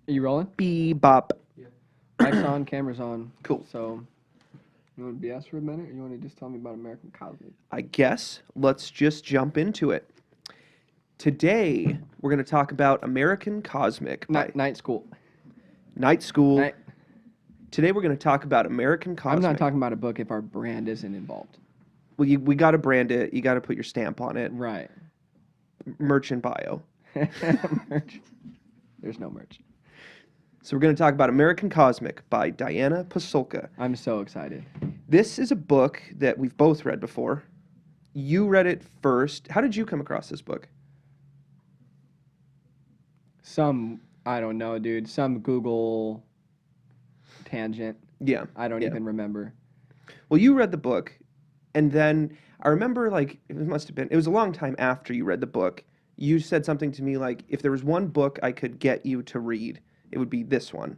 Are you rolling? Bebop. Yeah. Mic's on, camera's on. Cool. So, you want to BS for a minute, or you want to just tell me about American Cosmic? I guess let's just jump into it. Today, we're going to talk about American Cosmic by Night school. Night School. Night. Today, we're going to talk about American Cosmic. I'm not talking about a book if our brand isn't involved. Well, we got to brand it. You got to put your stamp on it. Right. Merchant bio. Merch. There's no merch. So we're going to talk about American Cosmic by Diana Pasulka. I'm so excited. This is a book that we've both read before. You read it first. How did you come across this book? I don't know, dude. Some Google tangent. Yeah. I don't even remember. Well, you read the book, and then I remember, like, it was a long time after you read the book. You said something to me like, if there was one book I could get you to read, it would be this one.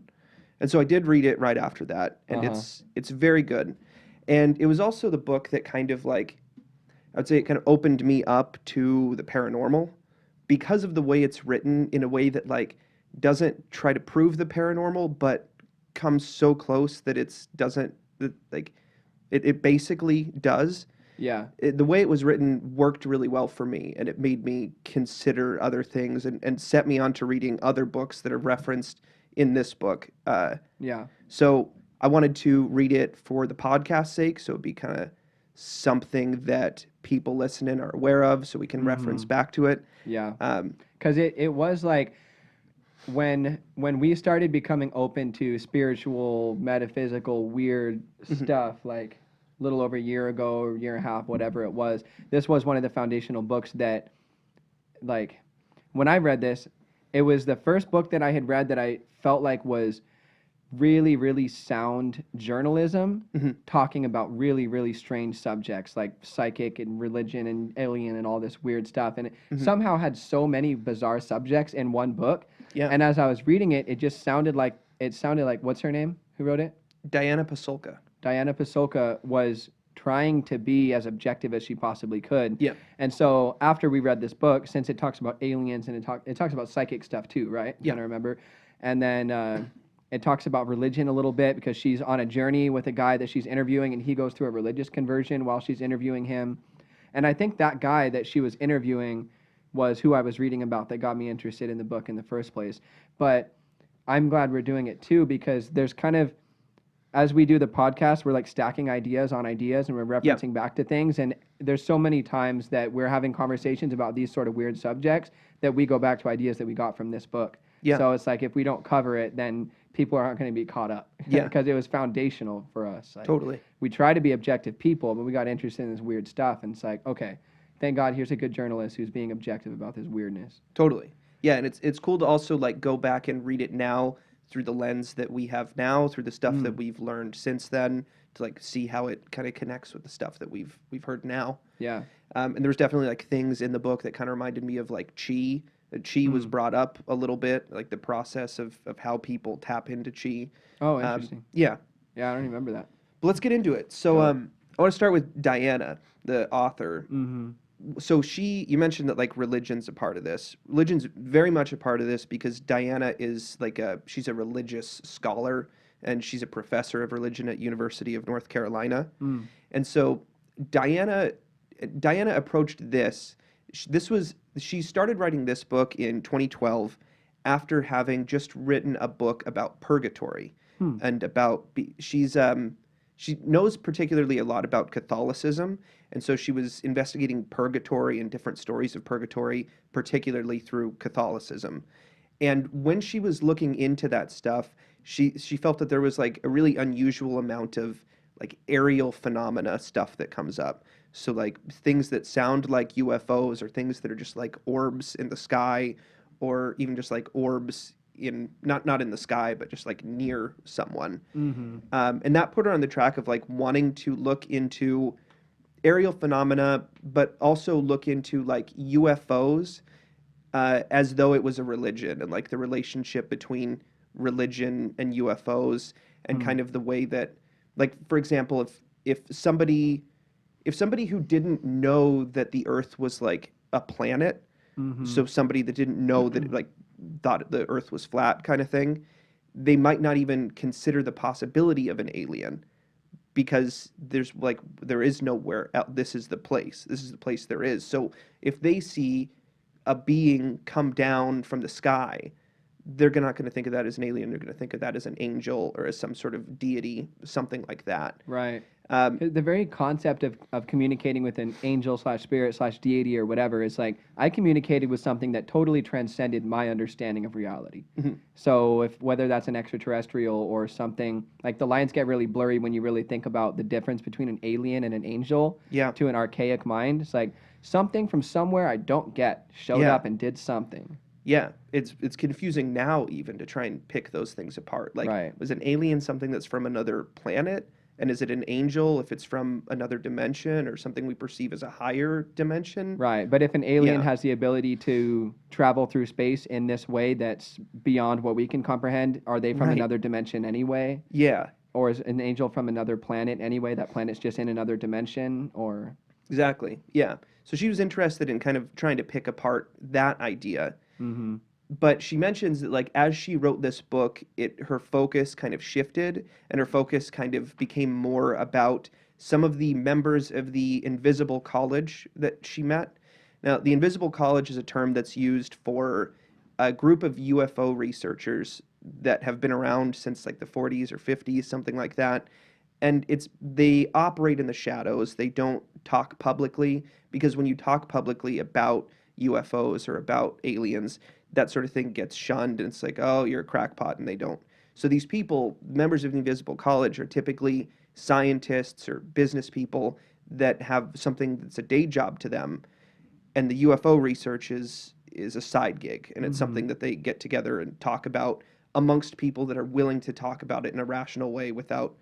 And so I did read it right after that, and it's very good. And it was also the book that kind of like, I would say it kind of opened me up to the paranormal because of the way it's written in a way that like doesn't try to prove the paranormal, but comes so close that it doesn't, like, it basically does. Yeah. The way it was written worked really well for me, and it made me consider other things and set me on to reading other books that are referenced in this book. Yeah. So I wanted to read it for the podcast's sake, so it'd be kind of something that people listening are aware of, so we can reference back to it. Yeah. Because it was like when we started becoming open to spiritual, metaphysical, weird stuff, like a little over a year ago, or a year and a half, whatever it was, this was one of the foundational books that, like, when I read this, it was the first book that I had read that I felt like was really, really sound journalism, talking about really, really strange subjects like psychic and religion and alien and all this weird stuff. And it somehow had so many bizarre subjects in one book. Yeah. And as I was reading it, it sounded like, what's her name? Who wrote it? Diana Pasulka. Diana Pasulka was trying to be as objective as she possibly could. Yeah. And so after we read this book, since it talks about aliens and it talks about psychic stuff too, right? Yeah. I remember. And then it talks about religion a little bit because she's on a journey with a guy that she's interviewing, and he goes through a religious conversion while she's interviewing him. And I think that guy that she was interviewing was who I was reading about that got me interested in the book in the first place. But I'm glad we're doing it too, because there's kind of, as we do the podcast, we're like stacking ideas on ideas, and we're referencing back to things. And there's so many times that we're having conversations about these sort of weird subjects that we go back to ideas that we got from this book. Yeah. So it's like, if we don't cover it, then people aren't going to be caught up. Yeah. Because it was foundational for us. Like, Totally. we try to be objective people, but we got interested in this weird stuff. And it's like, okay, thank God here's a good journalist who's being objective about this weirdness. Totally. Yeah, and it's cool to also like go back and read it now through the lens that we have now, through the stuff that we've learned since then, to like see how it kind of connects with the stuff that we've heard now. Yeah. And there was definitely like things in the book that kind of reminded me of like chi. Chi was brought up a little bit, like the process of how people tap into chi. Oh, interesting. Yeah. Yeah, I don't remember that. But let's get into it. So I want to start with Diana, the author. So you mentioned that like religion's a part of this. Religion's very much a part of this because Diana is like she's a religious scholar, and she's a professor of religion at University of North Carolina. And so Diana approached this. She started writing this book in 2012 after having just written a book about purgatory and about she knows particularly a lot about Catholicism, and so she was investigating purgatory and different stories of purgatory, particularly through Catholicism. And when she was looking into that stuff, she felt that there was like a really unusual amount of like aerial phenomena stuff that comes up. So like things that sound like UFOs, or things that are just like orbs in the sky, or even just like orbs in not in the sky, but just like near someone. And that put her on the track of like wanting to look into aerial phenomena, but also look into like UFOs as though it was a religion, and like the relationship between religion and UFOs, and kind of the way that, like, for example, if somebody who didn't know that the Earth was like a planet, so somebody that didn't know that like thought the Earth was flat kind of thing, they might not even consider the possibility of an alien because there is nowhere else. This is the place. This is the place there is. So if they see a being come down from the sky, they're not going to think of that as an alien. They're going to think of that as an angel or as some sort of deity, something like that. Right. The very concept of communicating with an angel / spirit / deity or whatever is like, I communicated with something that totally transcended my understanding of reality. So whether that's an extraterrestrial or something, like the lines get really blurry when you really think about the difference between an alien and an angel to an archaic mind. It's like something from somewhere I don't get showed up and did something. Yeah, it's confusing now even to try and pick those things apart. Like, was an alien something that's from another planet? And is it an angel if it's from another dimension or something we perceive as a higher dimension? Right, but if an alien has the ability to travel through space in this way that's beyond what we can comprehend, are they from another dimension anyway? Yeah. Or is an angel from another planet anyway? That planet's just in another dimension? Or exactly, yeah. So she was interested in kind of trying to pick apart that idea. But she mentions that, like, as she wrote this book, her focus kind of shifted, and her focus kind of became more about some of the members of the Invisible College that she met. Now, the Invisible College is a term that's used for a group of UFO researchers that have been around since like the 40s or 50s, something like that. And they operate in the shadows. They don't talk publicly, because when you talk publicly about UFOs or about aliens, that sort of thing gets shunned, and it's like, oh, you're a crackpot, and they don't. So these people, members of the Invisible College, are typically scientists or business people that have something that's a day job to them, and the UFO research is a side gig, and it's something that they get together and talk about amongst people that are willing to talk about it in a rational way without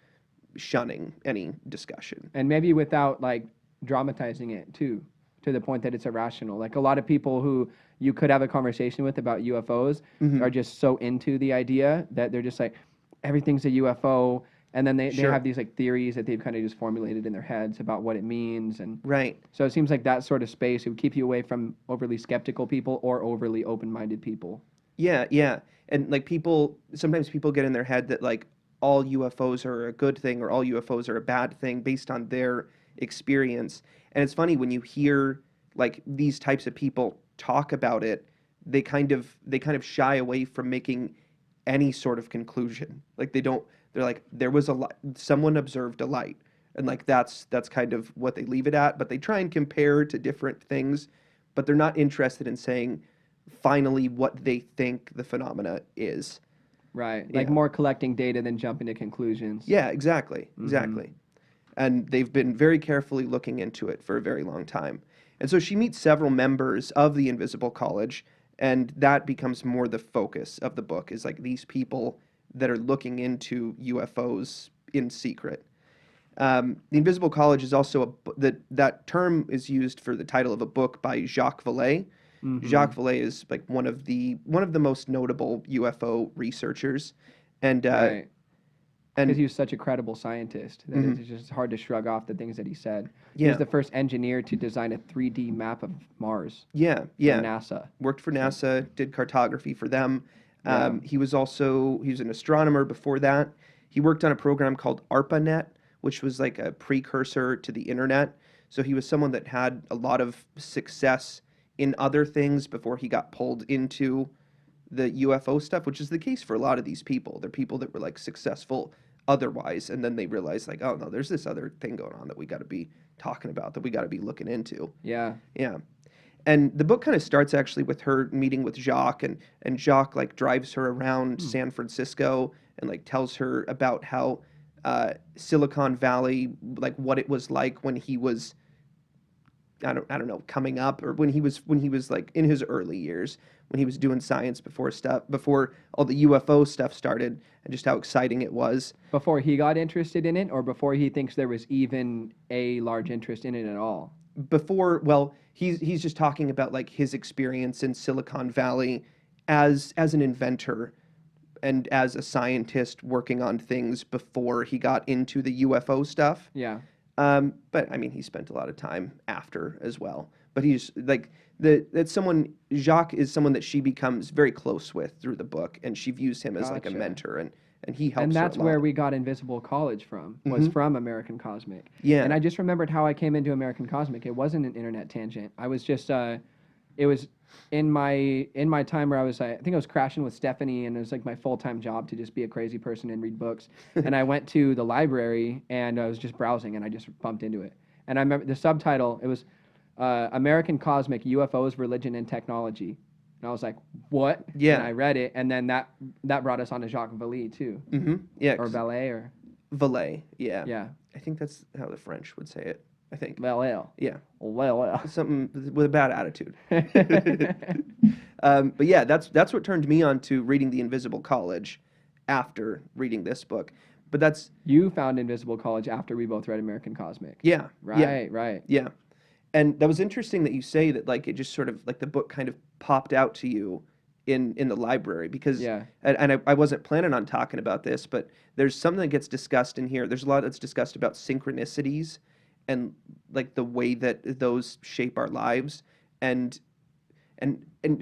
shunning any discussion. And maybe without like dramatizing it too, to the point that it's irrational. Like a lot of people who you could have a conversation with about UFOs are just so into the idea that they're just like, everything's a UFO. And then they have these like theories that they've kind of just formulated in their heads about what it means. And so it seems like that sort of space, it would keep you away from overly skeptical people or overly open-minded people. Yeah, yeah. And like sometimes people get in their head that like all UFOs are a good thing or all UFOs are a bad thing based on their experience. And it's funny when you hear like these types of people talk about it, they kind of shy away from making any sort of conclusion. Like they're like, there was a light, someone observed a light, and like that's kind of what they leave it at. But they try and compare to different things, but they're not interested in saying finally what they think the phenomena is. Right, like more collecting data than jumping to conclusions. Yeah, exactly. And they've been very carefully looking into it for a very long time. And so she meets several members of the Invisible College, and that becomes more the focus of the book, is like these people that are looking into UFOs in secret. The Invisible College is also that term is used for the title of a book by Jacques Vallée. Jacques Vallée is like one of the most notable UFO researchers, and because he was such a credible scientist that it's just hard to shrug off the things that he said. He was the first engineer to design a 3D map of Mars. For NASA. Worked for NASA, did cartography for them. He was an astronomer before that. He worked on a program called ARPANET, which was like a precursor to the internet. So he was someone that had a lot of success in other things before he got pulled into the UFO stuff, which is the case for a lot of these people. They're people that were like successful otherwise, and then they realize like, oh no, there's this other thing going on that we got to be talking about, that we got to be looking into. Yeah. And the book kind of starts actually with her meeting with Jacques, and Jacques like drives her around San Francisco and like tells her about how Silicon Valley, like what it was like when he was, I don't know, coming up, or when he was like in his early years, when he was doing science before all the UFO stuff started, and just how exciting it was. Before he got interested in it, or before he thinks there was even a large interest in it at all? Well, he's just talking about like his experience in Silicon Valley as an inventor and as a scientist working on things before he got into the UFO stuff. Yeah. But I mean, he spent a lot of time after as well. but he's like Jacques is someone that she becomes very close with through the book, and she views him as like a Gotcha. mentor, and he helps And her that's a lot. where we got Invisible College from, was from American Cosmic. Yeah. And I just remembered how I came into American Cosmic. It wasn't an internet tangent. I was just, it was in my time where I was, I think I was crashing with Stephanie, and it was like my full-time job to just be a crazy person and read books. And I went to the library, and I was just browsing, and I just bumped into it. And I remember the subtitle, it was American Cosmic, UFOs, Religion, and Technology. And I was like, what? Yeah. And I read it, and then that brought us on to Jacques Vallée, too. Yeah. Or Valet, or... Valet, yeah. Yeah. I think that's how the French would say it, I think. Valet. Yeah. Valet. Something with a bad attitude. But yeah, that's what turned me on to reading The Invisible College after reading this book. But that's... You found Invisible College after we both read American Cosmic. Yeah. Right, right. Yeah. And that was interesting that you say that, like, it just sort of, like, the book kind of popped out to you in the library, because, Yeah. and I wasn't planning on talking about this, but there's something that gets discussed in here. There's a lot that's discussed about synchronicities and, like, the way that those shape our lives. And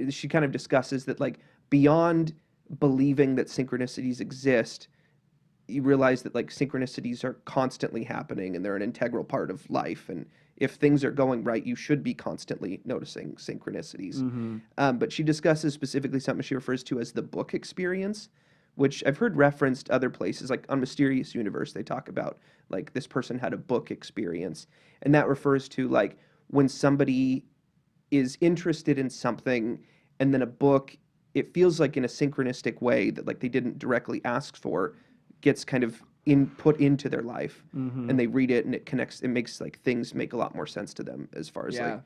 she kind of discusses that, like, beyond believing that synchronicities exist, you realize that, like, synchronicities are constantly happening and they're an integral part of life. And if things are going right, you should be constantly noticing synchronicities. But she discusses specifically something she refers to as the book experience, which I've heard referenced other places, like on Mysterious Universe, they talk about, like, this person had a book experience. And that refers to, like, when somebody is interested in something and then a book, it feels like in a synchronistic way that, like, they didn't directly ask for, gets kind of put into their life, and they read it and it connects, it makes, like, things make a lot more sense to them as far as like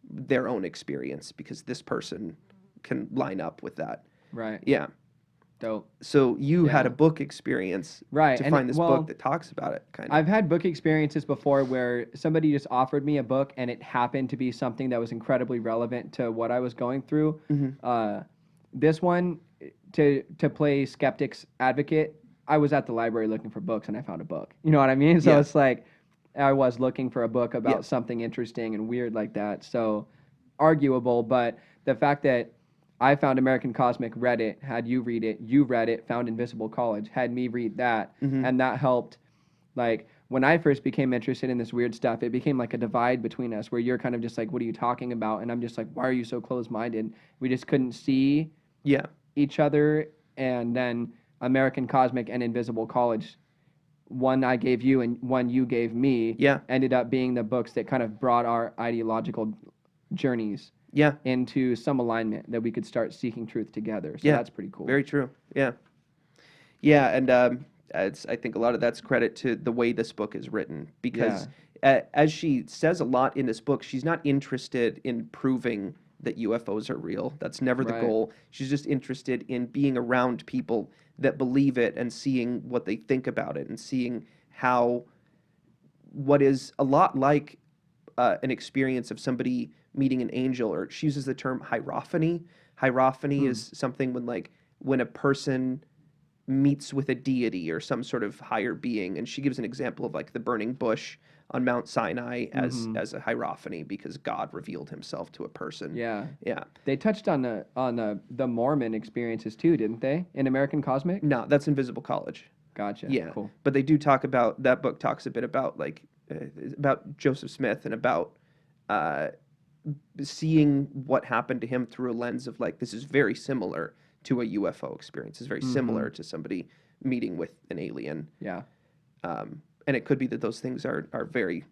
their own experience, because this person can line up with that. Right. Yeah. Dope. So you had a book experience to find this book that talks about it, kind of. I've had book experiences before where somebody just offered me a book and it happened to be something that was incredibly relevant to what I was going through. This one, to play skeptic's advocate, I was at the library looking for books and I found a book. You know what I mean? So it's like I was looking for a book about something interesting and weird like that. So arguable, but the fact that I found American Cosmic, read it, had you read it, you read it, found Invisible College, had me read that, and that helped. Like, when I first became interested in this weird stuff, it became like a divide between us where you're kind of just like, what are you talking about? And I'm just like, why are you so closed-minded? We just couldn't see each other. And then American Cosmic and Invisible College, one I gave you and one you gave me, ended up being the books that kind of brought our ideological journeys into some alignment, that we could start seeking truth together. So that's pretty cool. Very true. Yeah. Yeah, and I think a lot of that's credit to the way this book is written, because as she says a lot in this book, she's not interested in proving that UFOs are real. That's never the goal. She's just interested in being around people that believe it and seeing what they think about it, and seeing how what is a lot like an experience of somebody meeting an angel, or she uses the term hierophany. Hierophany is something when a person meets with a deity or some sort of higher being, and she gives an example of, like, the burning bush on Mount Sinai as a hierophany, because God revealed himself to a person. Yeah. They touched on the Mormon experiences too, didn't they? In American Cosmic? No, that's Invisible College. Gotcha. Yeah. Cool. But they do talk about, that book talks a bit about, like, about Joseph Smith, and about seeing what happened to him through a lens of, like, this is very similar to a UFO experience. It's very similar to somebody meeting with an alien. Yeah. And it could be that those things are very,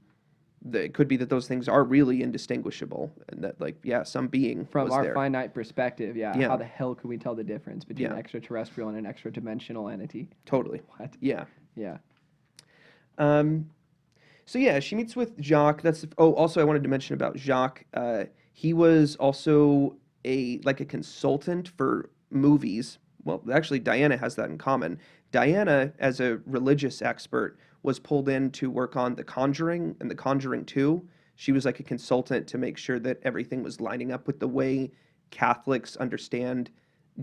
it could be that those things are really indistinguishable, and that, like, some being from was our there. Finite perspective, how the hell could we tell the difference between an extraterrestrial and an extra-dimensional entity? Totally. What? Yeah. So she meets with Jacques. Also I wanted to mention about Jacques. He was also a consultant for movies. Well, actually, Diana has that in common. Diana, as a religious expert, was pulled in to work on The Conjuring and The Conjuring 2. She was like a consultant to make sure that everything was lining up with the way Catholics understand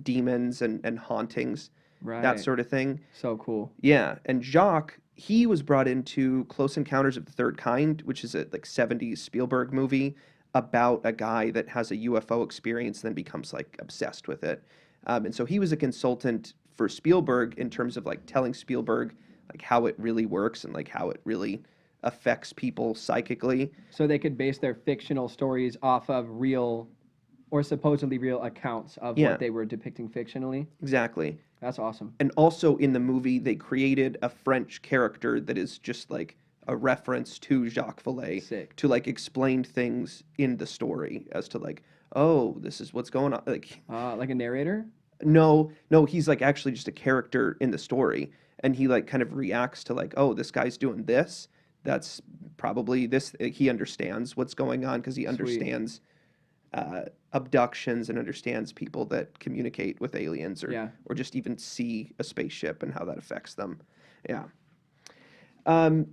demons and hauntings, that sort of thing. So cool. Yeah, and Jacques, he was brought into Close Encounters of the Third Kind, which is a 70s Spielberg movie. about a guy that has a UFO experience, then becomes like obsessed with it. And so he was a consultant for Spielberg in terms of like telling Spielberg like how it really works and like how it really affects people psychically. So they could base their fictional stories off of real or supposedly real accounts of Yeah. what they were depicting fictionally. Exactly. That's awesome. And also in the movie, they created a French character that is just like a reference to Jacques Vallée Sick. to like explain things in the story as to like, oh, this is what's going on. Like a narrator? No, he's like actually just a character in the story, and he like kind of reacts to like, oh, this guy's doing this. That's probably this. He understands what's going on because he understands abductions and understands people that communicate with aliens or just even see a spaceship and how that affects them. Yeah. Probably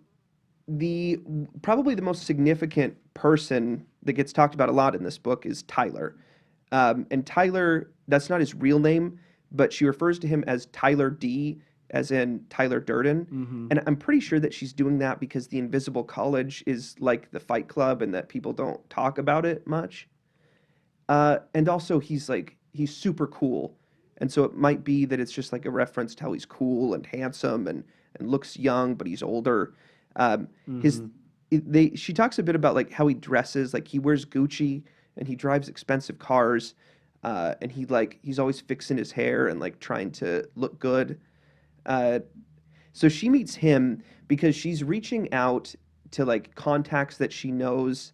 the most significant person that gets talked about a lot in this book is Tyler. And Tyler, that's not his real name, but she refers to him as Tyler D, as in Tyler Durden. Mm-hmm. And I'm pretty sure that she's doing that because the Invisible College is like the Fight Club and that people don't talk about it much. And also he's super cool. And so it might be that it's just like a reference to how he's cool and handsome and looks young, but he's older. She talks a bit about like how he dresses, like he wears Gucci and he drives expensive cars, and he's always fixing his hair and like trying to look good. So she meets him because she's reaching out to like contacts that she knows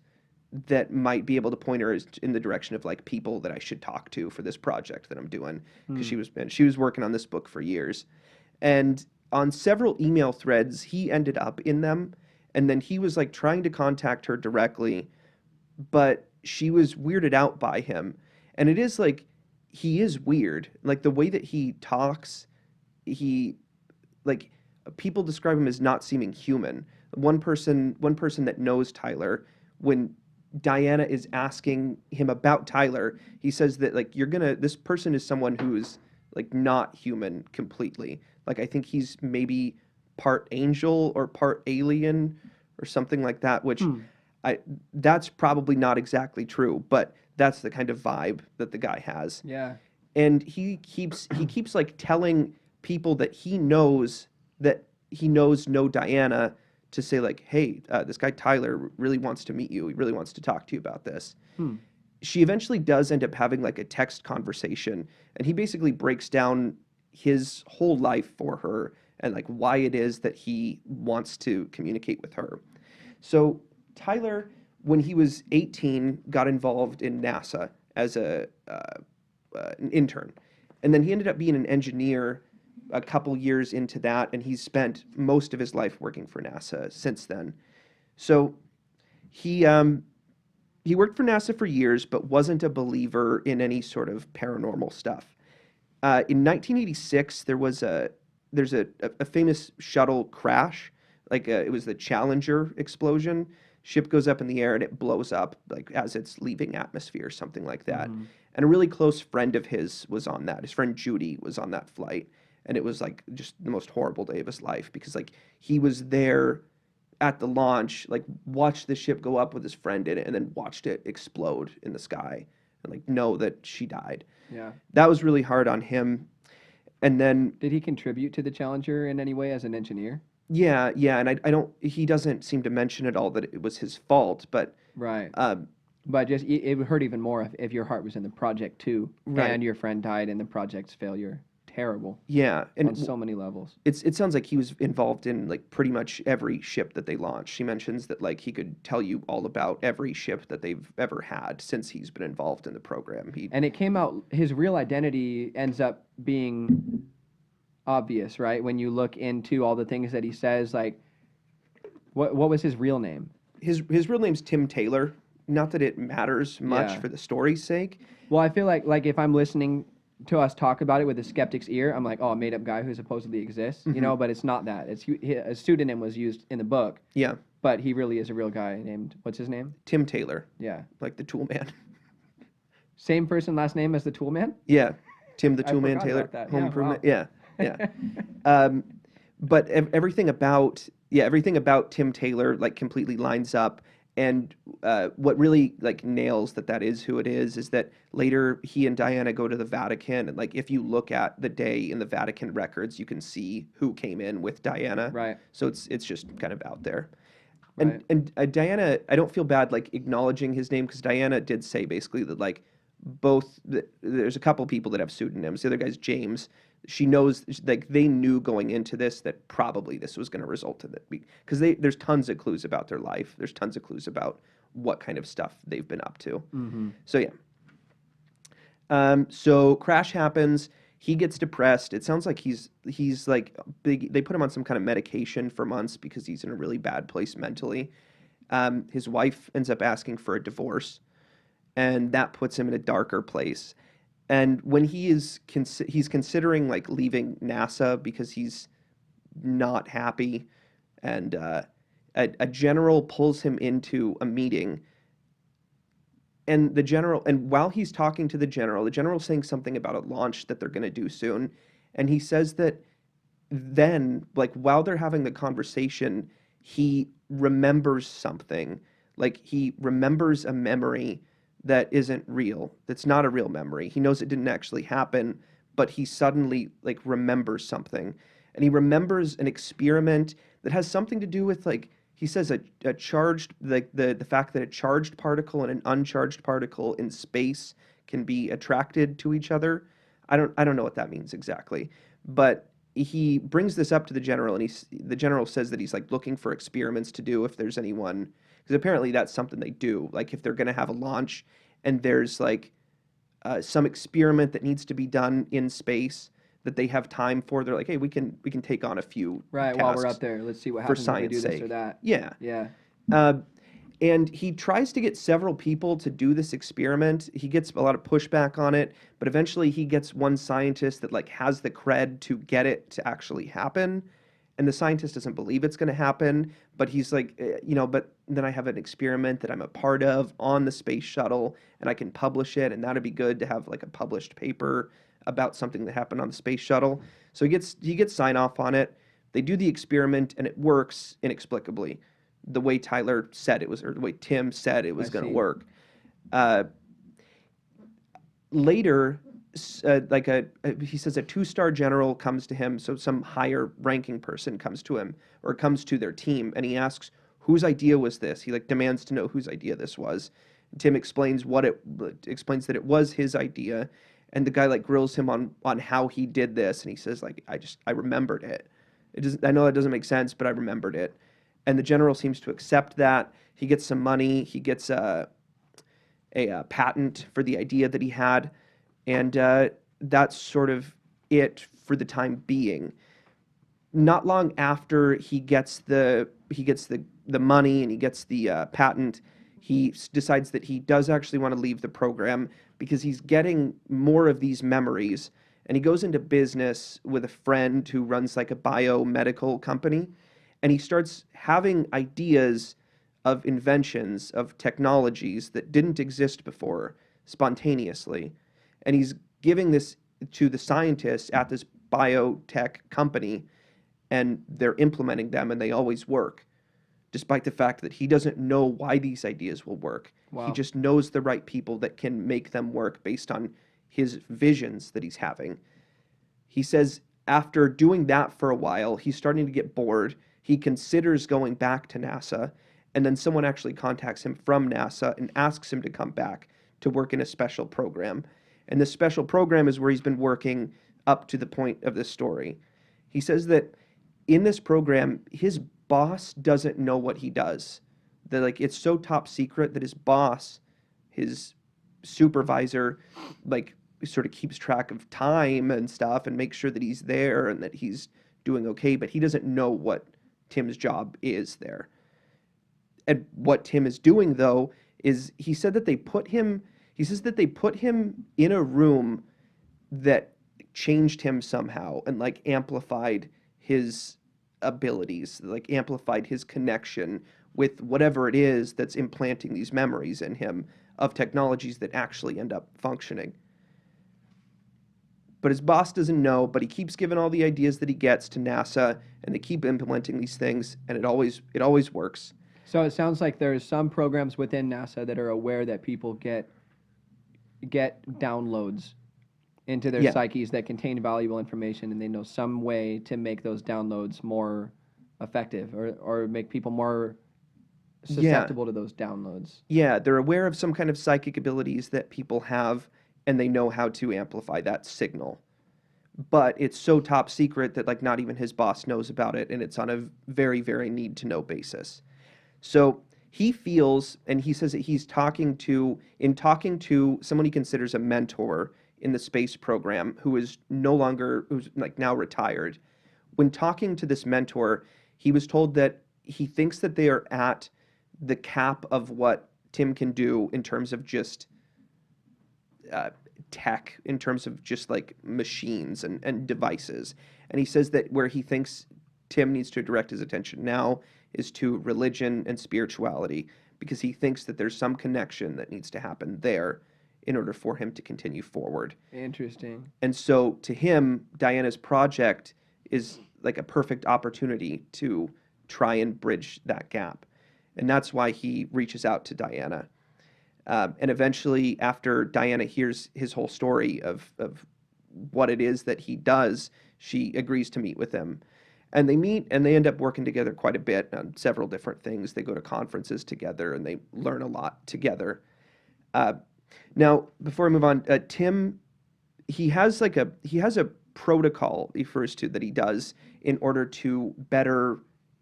that might be able to point her in the direction of like people that I should talk to for this project that I'm doing, because she was working on this book for years. And on several email threads, he ended up in them, and then he was like trying to contact her directly, but she was weirded out by him. And it is like, he is weird. Like the way that he talks, like people describe him as not seeming human. One person that knows Tyler, when Diana is asking him about Tyler, he says that like this person is someone who's like not human completely. Like I think he's maybe part angel or part alien or something like that, which that's probably not exactly true, but that's the kind of vibe that the guy has. Yeah. And he keeps like telling people that he knows know Diana, to say like, hey, this guy Tyler really wants to meet you. He really wants to talk to you about this. She eventually does end up having like a text conversation, and he basically breaks down his whole life for her and like why it is that he wants to communicate with her. So Tyler, when he was 18, got involved in NASA as an intern. And then he ended up being an engineer a couple years into that, and he's spent most of his life working for NASA since then. So he worked for NASA for years, but wasn't a believer in any sort of paranormal stuff. In 1986, there's a famous shuttle crash. It was the Challenger explosion. Ship goes up in the air and it blows up like as it's leaving atmosphere, something like that. And a really close friend of his was on that. His friend Judy was on that flight. And it was like just the most horrible day of his life, because like he was there at the launch, like watched the ship go up with his friend in it, and then watched it explode in the sky and like know that she died. Yeah. That was really hard on him. And then Did he contribute to the Challenger in any way as an engineer? yeah, and he doesn't seem to mention at all that it was his fault, but right. But just it would hurt even more if your heart was in the project too, right. and your friend died in the project's failure. Terrible. Yeah, and on so many levels. It sounds like he was involved in like pretty much every ship that they launched. She mentions that like he could tell you all about every ship that they've ever had since he's been involved in the program. And it came out, his real identity ends up being obvious, right? When you look into all the things that he says, like what was his real name? His real name's Tim Taylor. Not that it matters much for the story's sake. Well, I feel like if I'm listening to us talk about it with a skeptic's ear, I'm like, oh, a made-up guy who supposedly exists, you know, but it's not that. It's a pseudonym was used in the book. Yeah. But he really is a real guy named, what's his name? Tim Taylor. Yeah. Like the Tool Man. Same first and last name as the Tool Man? Yeah. Tim the Tool Man Taylor. Home Improvement. Wow. Yeah. But everything about Tim Taylor like completely lines up. And what really like nails that is who it is that later he and Diana go to the Vatican, and like if you look at the day in the Vatican records, you can see who came in with Diana. Right. So it's just kind of out there. Right. And Diana, I don't feel bad like acknowledging his name because Diana did say basically that like there's a couple people that have pseudonyms. The other guy's James. She knows like they knew going into this that probably this was going to result in it because there's tons of clues about their life. There's tons of clues about what kind of stuff they've been up to. Mm-hmm. So yeah. So crash happens. He gets depressed. It sounds like he's like big. They put him on some kind of medication for months because he's in a really bad place mentally. His wife ends up asking for a divorce, and that puts him in a darker place. And when he's considering like leaving NASA because he's not happy, and a general pulls him into a meeting. And while he's talking to the general's saying something about a launch that they're going to do soon. And he says that then, like, while they're having the conversation, he remembers something. Like, he remembers a memory that isn't real, that's not a real memory. He knows it didn't actually happen, but he suddenly, like, remembers something. And he remembers an experiment that has something to do with, like, he says a charged, like the fact that a charged particle and an uncharged particle in space can be attracted to each other. I don't know what that means exactly, but he brings this up to the general, and the general says that he's like looking for experiments to do if there's anyone, because apparently that's something they do. Like if they're going to have a launch and there's like some experiment that needs to be done in space that they have time for, they're like, hey, we can take on a few Right, tasks while we're up there, let's see what happens if we do this or that. Yeah. Yeah. And he tries to get several people to do this experiment. He gets a lot of pushback on it, but eventually he gets one scientist that like has the cred to get it to actually happen. And the scientist doesn't believe it's going to happen, but he's like, but then I have an experiment that I'm a part of on the space shuttle, and I can publish it, and that'd be good to have like a published paper about something that happened on the space shuttle. So he gets sign off on it. They do the experiment, and it works inexplicably, the way Tyler said it was, or the way Tim said it was going to work. Later, he says a 2-star general comes to him, so some higher ranking person comes to him or comes to their team, and he asks, whose idea was this? He like demands to know whose idea this was. Tim explains that it was his idea, and the guy like grills him on how he did this, and he says like, I remembered it. I know that doesn't make sense, but I remembered it. And the general seems to accept that. He gets some money. He gets a patent for the idea that he had, and that's sort of it for the time being. Not long after he gets the money and he gets the patent, he decides that he does actually want to leave the program because he's getting more of these memories, and he goes into business with a friend who runs like a biomedical company, and he starts having ideas of inventions, of technologies that didn't exist before spontaneously. And he's giving this to the scientists at this biotech company, and they're implementing them, and they always work, despite the fact that he doesn't know why these ideas will work. Wow. He just knows the right people that can make them work based on his visions that he's having. He says after doing that for a while, he's starting to get bored. He considers going back to NASA, and then someone actually contacts him from NASA and asks him to come back to work in a special program. And this special program is where he's been working up to the point of this story. He says that in this program, his boss doesn't know what he does. That like it's so top secret that his boss, his supervisor, like sort of keeps track of time and stuff and makes sure that he's there and that he's doing okay, but he doesn't know what Tim's job is there. And what Tim is doing though is he says that they put him in a room that changed him somehow and like amplified his abilities, like amplified his connection with whatever it is that's implanting these memories in him of technologies that actually end up functioning. But his boss doesn't know, but he keeps giving all the ideas that he gets to NASA, and they keep implementing these things, and it always works. So it sounds like there's some programs within NASA that are aware that people get downloads into their Yeah. psyches that contain valuable information, and they know some way to make those downloads more effective or make people more Yeah. susceptible to those downloads. Yeah, they're aware of some kind of psychic abilities that people have, and they know how to amplify that signal. But it's so top secret that like not even his boss knows about it, and it's on a very, very need to know basis. So he feels, and he says that he's talking to someone he considers a mentor in the space program who is no longer, who's like now retired. When talking to this mentor, he was told that he thinks that they are at the cap of what Tim can do in terms of just uh, tech, in terms of just like machines and devices. And he says that where he thinks Tim needs to direct his attention now is to religion and spirituality, because he thinks that there's some connection that needs to happen there in order for him to continue forward. Interesting. And so to him, Diana's project is like a perfect opportunity to try and bridge that gap. And that's why he reaches out to Diana. And eventually, after Diana hears his whole story of what it is that he does, she agrees to meet with him. And they meet and they end up working together quite a bit on several different things. They go to conferences together and they learn a lot together. Now, before I move on, Tim, he has a protocol he refers to that he does in order to better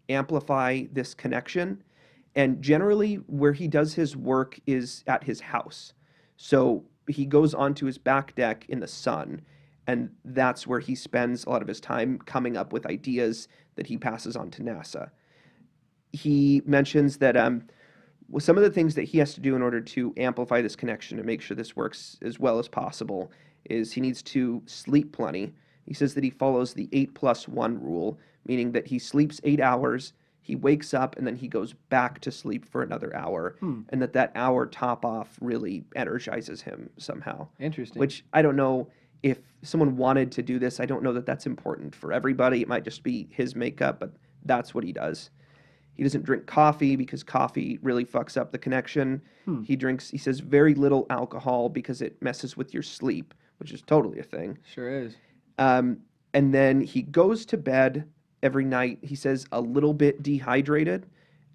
amplify this connection. And generally, where he does his work is at his house. So he goes onto his back deck in the sun, and that's where he spends a lot of his time coming up with ideas that he passes on to NASA. He mentions that some of the things that he has to do in order to amplify this connection and make sure this works as well as possible is he needs to sleep plenty. He says that he follows the 8+1 rule, meaning that he sleeps 8 hours, he wakes up, and then he goes back to sleep for another hour, and that hour top off really energizes him somehow. Interesting. Which I don't know if someone wanted to do this. I don't know that that's important for everybody. It might just be his makeup, but that's what he does. He doesn't drink coffee because coffee really fucks up the connection. He says, very little alcohol because it messes with your sleep, which is totally a thing. Sure is. And then he goes to bed every night, he says, a little bit dehydrated.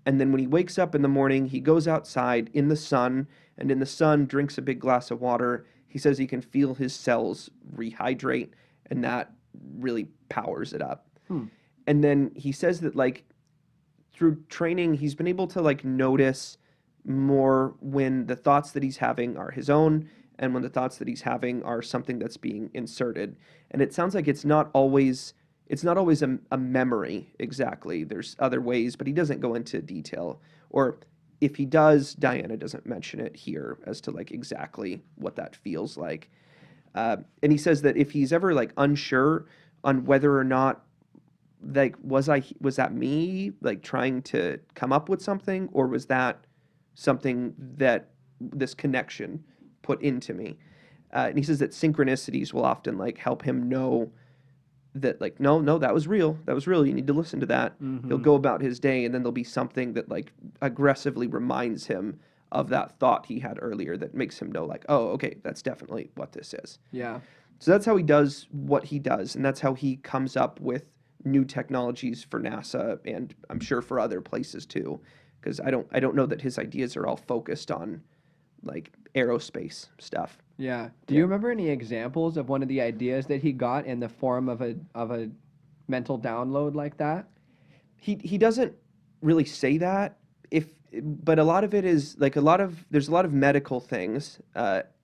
And then when he wakes up in the morning, he goes outside in the sun, and in the sun drinks a big glass of water. He says he can feel his cells rehydrate, and that really powers it up. And then he says that, like, through training, he's been able to, like, notice more when the thoughts that he's having are his own and when the thoughts that he's having are something that's being inserted. And it sounds like it's not always a memory exactly. There's other ways, but he doesn't go into detail. Or if he does, Diana doesn't mention it here as to like exactly what that feels like. And he says that if he's ever like unsure on whether or not like was that me like trying to come up with something, or was that something that this connection put into me? And he says that synchronicities will often like help him know that like no, that was real, you need to listen to that. He'll go about his day, and then there'll be something that like aggressively reminds him of that thought he had earlier that makes him know like, oh, okay, that's definitely what this is. Yeah. So that's how he does what he does, and that's how he comes up with new technologies for NASA, and I'm sure for other places too, because I don't know that his ideas are all focused on like aerospace stuff. Yeah. Do you remember any examples of one of the ideas that he got in the form of a mental download like that? He doesn't really say that, but a lot of it is like there's a lot of medical things,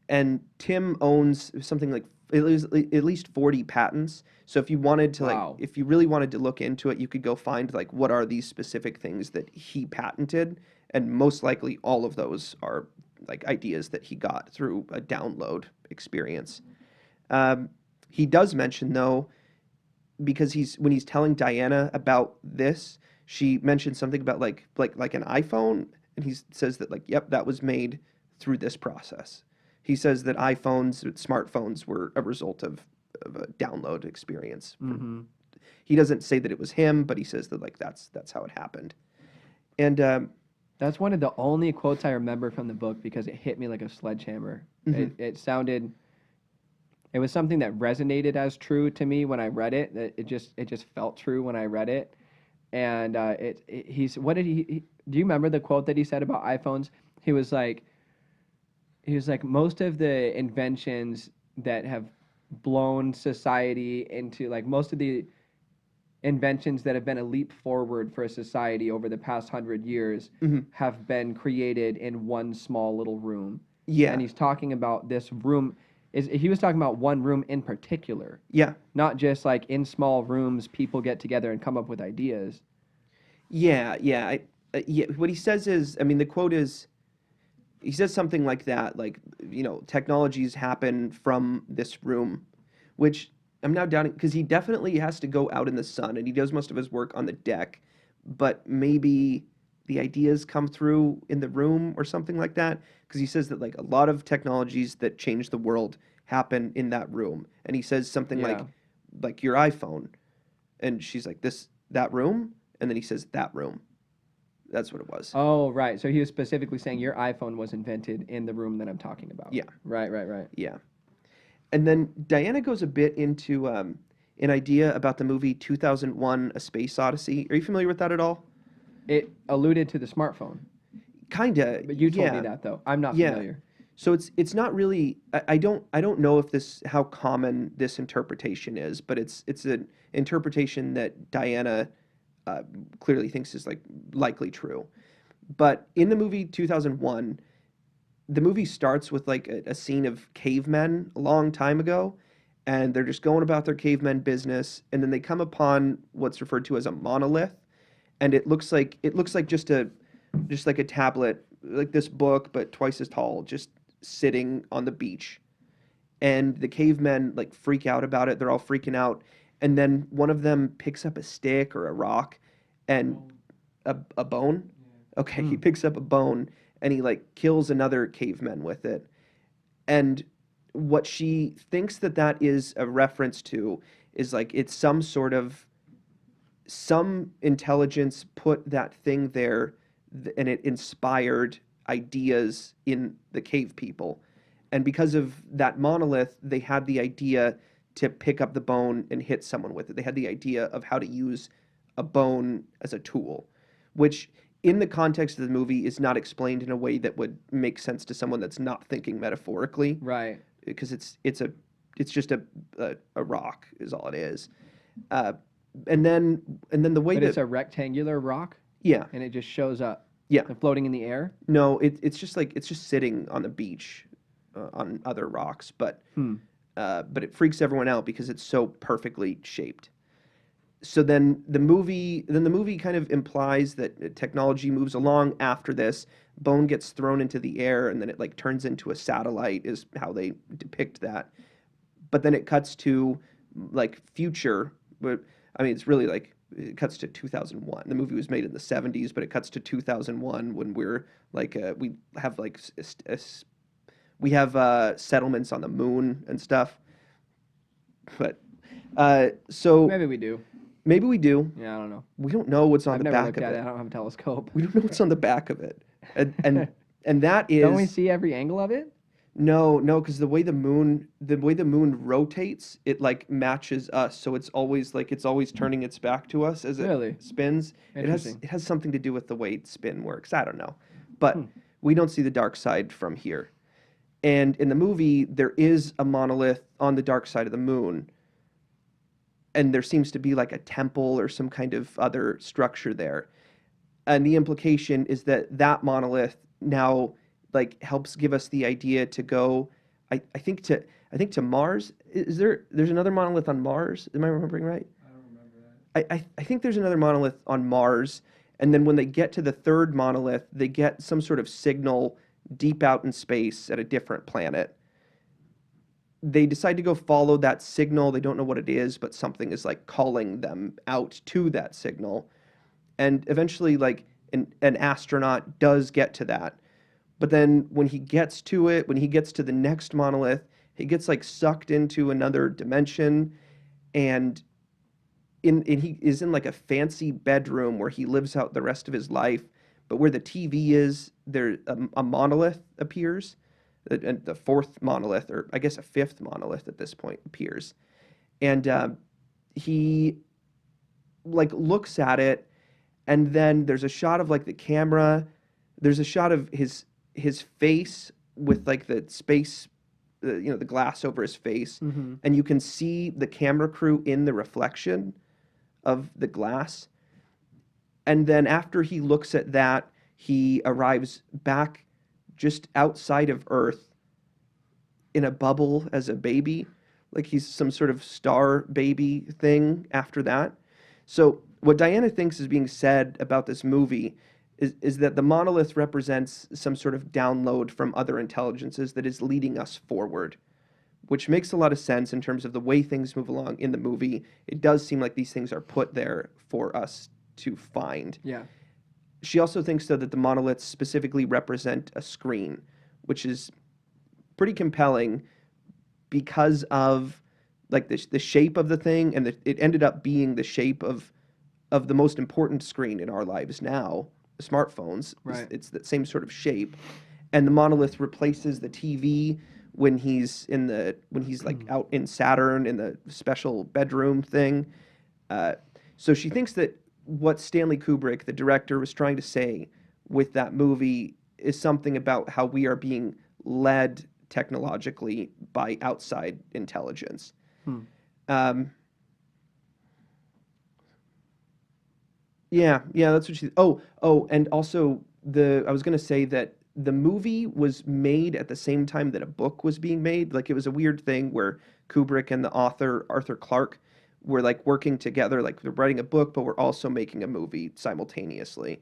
and Tim owns something like at least 40 patents. So if you wanted to Wow. like if you really wanted to look into it, you could go find like what are these specific things that he patented, and most likely all of those are like ideas that he got through a download experience. He does mention though, because when he's telling Diana about this, she mentioned something about like an iPhone, and he says that like, yep, that was made through this process. He says that smartphones were a result of a download experience. He doesn't say that it was him, but he says that like that's how it happened. And That's one of the only quotes I remember from the book because it hit me like a sledgehammer. It sounded, it was something that resonated as true to me when I read it. It just felt true when I read it. And he's, what did do you remember the quote that he said about iPhones? He was like, most of the inventions that have blown society into, like, most of the inventions that have been a leap forward for a society over the past 100 years have been created in one small little room. Yeah. And he's talking about this room. He was talking about one room in particular. Yeah. Not just like in small rooms, people get together and come up with ideas. Yeah, yeah. Yeah. What he says is, I mean, the quote is, he says something like that, like, technologies happen from this room, which I'm now doubting, because he definitely has to go out in the sun, and he does most of his work on the deck, but maybe the ideas come through in the room or something like that, because he says that, like, a lot of technologies that change the world happen in that room, and he says something like your iPhone, and she's like, that room, and then he says that room. That's what it was. Oh, right. So he was specifically saying your iPhone was invented in the room that I'm talking about. Yeah. Right. Yeah. And then Diana goes a bit into an idea about the movie 2001: A Space Odyssey. Are you familiar with that at all? It alluded to the smartphone. Kinda. But you told me that, though. I'm not familiar. So it's not really. I don't know if how common this interpretation is, but it's an interpretation that Diana clearly thinks is like likely true. But in the movie 2001, the movie starts with like a scene of cavemen a long time ago, and they're just going about their cavemen business, and then they come upon what's referred to as a monolith, and it looks like just like a tablet, like this book, but twice as tall, just sitting on the beach. And the cavemen like freak out about it. They're all freaking out. And then one of them picks up a stick or a rock and a bone. Okay, he picks up a bone and he like kills another caveman with it. And what she thinks that is a reference to is like it's some intelligence put that thing there, and it inspired ideas in the cave people. And because of that monolith, they had the idea to pick up the bone and hit someone with it. They had the idea of how to use a bone as a tool, which in the context of the movie is not explained in a way that would make sense to someone that's not thinking metaphorically. Right. Because it's just a rock is all it is. And then the way But that it's a rectangular rock? Yeah. And it just shows up? Yeah. And floating in the air? No, it's just sitting on the beach on other rocks, but it freaks everyone out because it's so perfectly shaped. So then the movie kind of implies that technology moves along after this. Bone gets thrown into the air and then it like turns into a satellite is how they depict that. But then it cuts to like future, but I mean it's really like it cuts to 2001. The movie was made in the 70s, but it cuts to 2001 when we're like we have settlements on the moon and stuff. But so Maybe we do. Maybe we do. Yeah, I don't know. We don't know what's on I've the never back looked of at it. it. I don't have a telescope. We don't know what's on the back of it, and that is. Don't we see every angle of it? No, because the way the moon rotates, it like matches us, so it's always turning its back to us as it spins. It has something to do with the way spin works. I don't know, but we don't see the dark side from here. And in the movie, there is a monolith on the dark side of the moon. And there seems to be like a temple or some kind of other structure there. And the implication is that monolith now like helps give us the idea to go, I think to Mars. There's another monolith on Mars? Am I remembering right? I don't remember that. I think there's another monolith on Mars. And then when they get to the third monolith, they get some sort of signal deep out in space at a different planet. They decide to go follow that signal. They don't know what it is, but something is like calling them out to that signal. And eventually like an astronaut does get to that. But then when he gets to it, when he gets to the next monolith, he gets like sucked into another dimension, and he is in like a fancy bedroom where he lives out the rest of his life. but where the TV is, there a monolith appears, and the fourth monolith, or I guess a fifth monolith at this point, appears, and he like looks at it, and then there's a shot of like the camera, there's a shot of his face with like the space, the glass over his face, and you can see the camera crew in the reflection of the glass. And then after he looks at that, he arrives back just outside of Earth in a bubble as a baby, like he's some sort of star baby thing after that. So what Diana thinks is being said about this movie is that the monolith represents some sort of download from other intelligences that is leading us forward, which makes a lot of sense in terms of the way things move along in the movie. It does seem like these things are put there for us to find. Yeah. She also thinks, though, that the monoliths specifically represent a screen, which is pretty compelling because of like the shape of the thing, and it ended up being the shape of the most important screen in our lives now, the smartphones. Right. It's that same sort of shape, and the monolith replaces the TV when he's like out in Saturn in the special bedroom thing. So she thinks that what Stanley Kubrick, the director, was trying to say with that movie is something about how we are being led technologically by outside intelligence. Yeah, that's what she. And also I was gonna say that the movie was made at the same time that a book was being made. Like it was a weird thing where Kubrick and the author Arthur Clarke were like working together, like they're writing a book, but we're also making a movie simultaneously.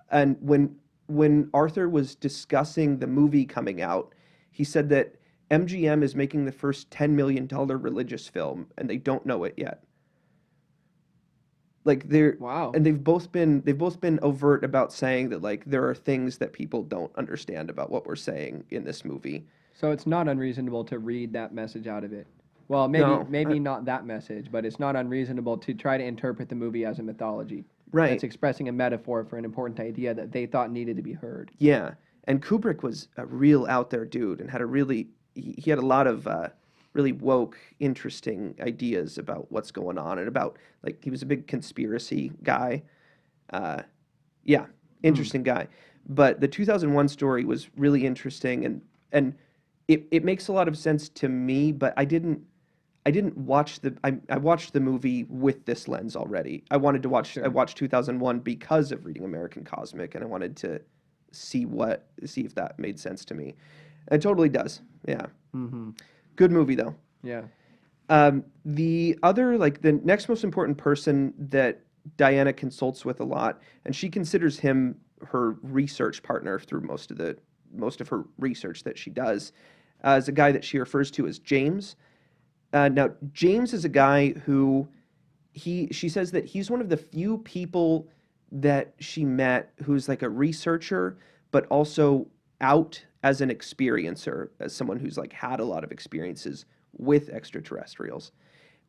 And when Arthur was discussing the movie coming out, he said that MGM is making the first $10 million religious film, and they don't know it yet. Like Wow. and they've both been overt about saying that like there are things that people don't understand about what we're saying in this movie. So it's not unreasonable to read that message out of it. Well, No, maybe not that message, but it's not unreasonable to try to interpret the movie as a mythology. Right. That's expressing a metaphor for an important idea that they thought needed to be heard. Yeah, and Kubrick was a real out there dude and had he had a lot of really woke, interesting ideas about what's going on and about like he was a big conspiracy guy. Yeah, interesting guy. But the 2001 story was really interesting and it makes a lot of sense to me, but I didn't watch I watched the movie with this lens already. I wanted to watch Sure. I watched 2001 because of reading American Cosmic, and I wanted to see if that made sense to me. It totally does. Yeah. Good movie though. Yeah. The other the next most important person that Diana consults with a lot, and she considers him her research partner through most of her research that she does, is a guy that she refers to as James. Now, James is a guy who she says that he's one of the few people that she met who's like a researcher, but also out as an experiencer, as someone who's like had a lot of experiences with extraterrestrials.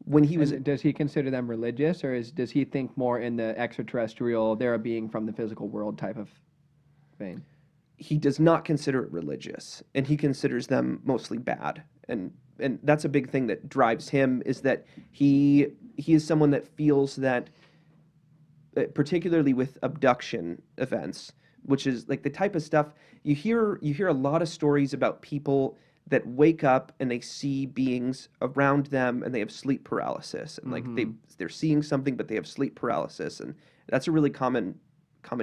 When he was, Does he consider them religious, or does he think more in the extraterrestrial, they're a being from the physical world type of vein? he does not consider it religious, and he considers them mostly bad. And that's a big thing that drives him, is that he is someone that feels that, particularly with abduction events, which is like the type of stuff you hear a lot of stories about people that wake up and they see beings around them and they have sleep paralysis, and like they're seeing something but they have sleep paralysis, and that's a really common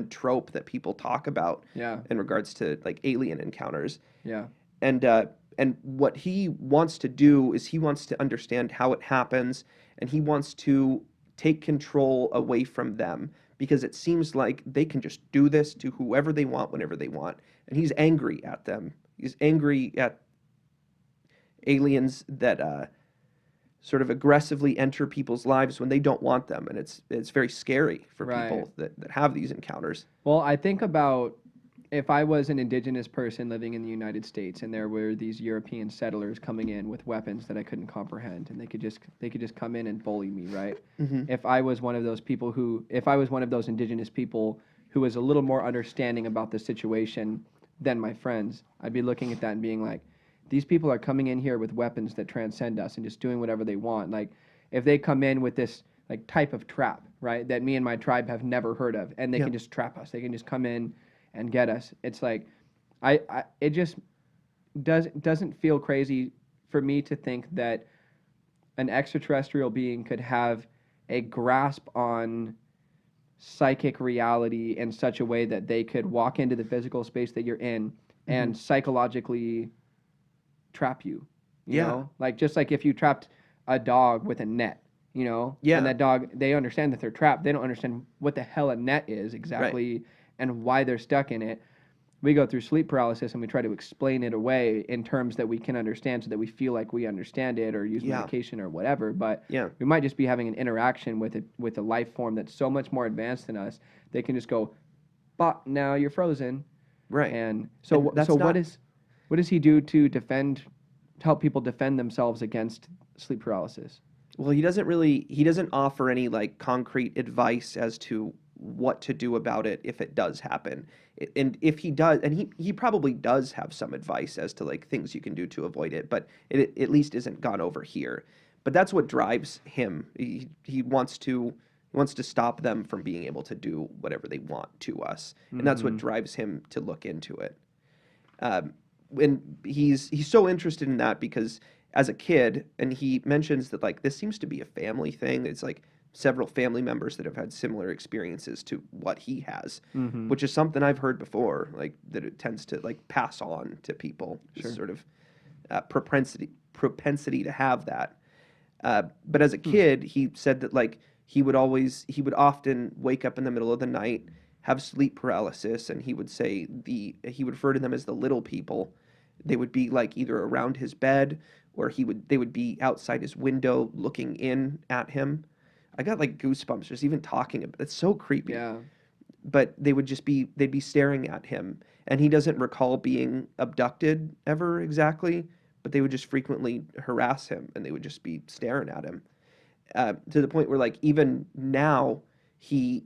trope that people talk about in regards to like alien encounters. Yeah. And what he wants to do is he wants to understand how it happens, and he wants to take control away from them, because it seems like they can just do this to whoever they want whenever they want. And he's angry at them. He's angry at aliens that sort of aggressively enter people's lives when they don't want them, and it's very scary for people that have these encounters. Well, I think about if I was an indigenous person living in the United States and there were these European settlers coming in with weapons that I couldn't comprehend, and they could just come in and bully me, right? If I was one of those people if I was one of those indigenous people who was a little more understanding about the situation than my friends, I'd be looking at that and being like, these people are coming in here with weapons that transcend us and just doing whatever they want. Like, if they come in with this like type of trap, right, that me and my tribe have never heard of, and they can just trap us, they can just come in and get us. It's like, it just doesn't feel crazy for me to think that an extraterrestrial being could have a grasp on psychic reality in such a way that they could walk into the physical space that you're in and psychologically trap you. You know? Like, just like if you trapped a dog with a net, you know? Yeah. And that dog, they understand that they're trapped. They don't understand what the hell a net is exactly and why they're stuck in it. We go through sleep paralysis and we try to explain it away in terms that we can understand so that we feel like we understand it or use medication or whatever. But we might just be having an interaction with a life form that's so much more advanced than us. They can just go, "Bop, now you're frozen." Right. And so, what does he do to help people defend themselves against sleep paralysis? Well, he doesn't offer any like concrete advice as to what to do about it if it does happen. And if he does, and he probably does have some advice as to like things you can do to avoid it, but it at least isn't gone over here. But that's what drives him. He wants to stop them from being able to do whatever they want to us, and that's what drives him to look into it. And he's so interested in that because as a kid, and he mentions that like this seems to be a family thing. It's like several family members that have had similar experiences to what he has, which is something I've heard before, like that it tends to like pass on to people, this sort of propensity to have that. But as a kid, he said that like he would often wake up in the middle of the night, have sleep paralysis, and he would refer to them as the little people. They would be like either around his bed or they would be outside his window looking in at him. I got like goosebumps just even talking about it. It's so creepy. Yeah. But they'd be staring at him, and he doesn't recall being abducted ever exactly, but they would just frequently harass him, and they would just be staring at him, to the point where like even now the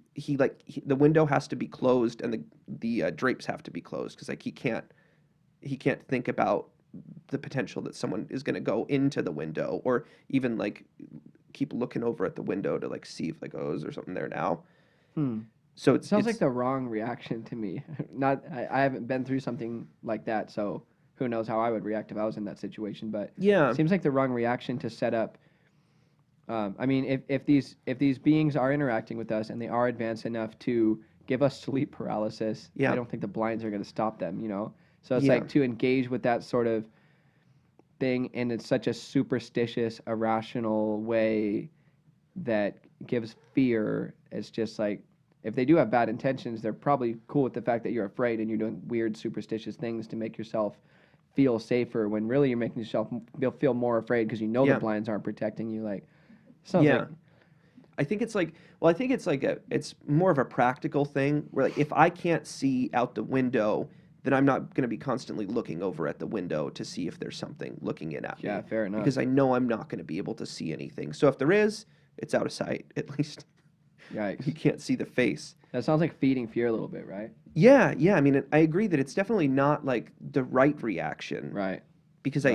window has to be closed and the drapes have to be closed because like he can't think about the potential that someone is going to go into the window or even like keep looking over at the window to like see if like is there something there now. So it sounds like the wrong reaction to me. I haven't been through something like that, so who knows how I would react if I was in that situation. But it seems like the wrong reaction to set up. I mean, if these beings are interacting with us and they are advanced enough to give us sleep paralysis, I don't think the blinds are going to stop them. You know, so it's like to engage with that sort of thing, and it's such a superstitious, irrational way that gives fear. It's just like, if they do have bad intentions, they're probably cool with the fact that you're afraid and you're doing weird, superstitious things to make yourself feel safer, when really you're making yourself feel more afraid because you know the blinds aren't protecting you. Like, sounds like... I think it's like, it's more of a practical thing where like, if I can't see out the window, then I'm not going to be constantly looking over at the window to see if there's something looking in at me. Yeah, fair enough. Because I know I'm not going to be able to see anything. So if there is, it's out of sight, at least. Yikes. You can't see the face. That sounds like feeding fear a little bit, right? Yeah. I mean, I agree that it's definitely not like the right reaction. Right. Because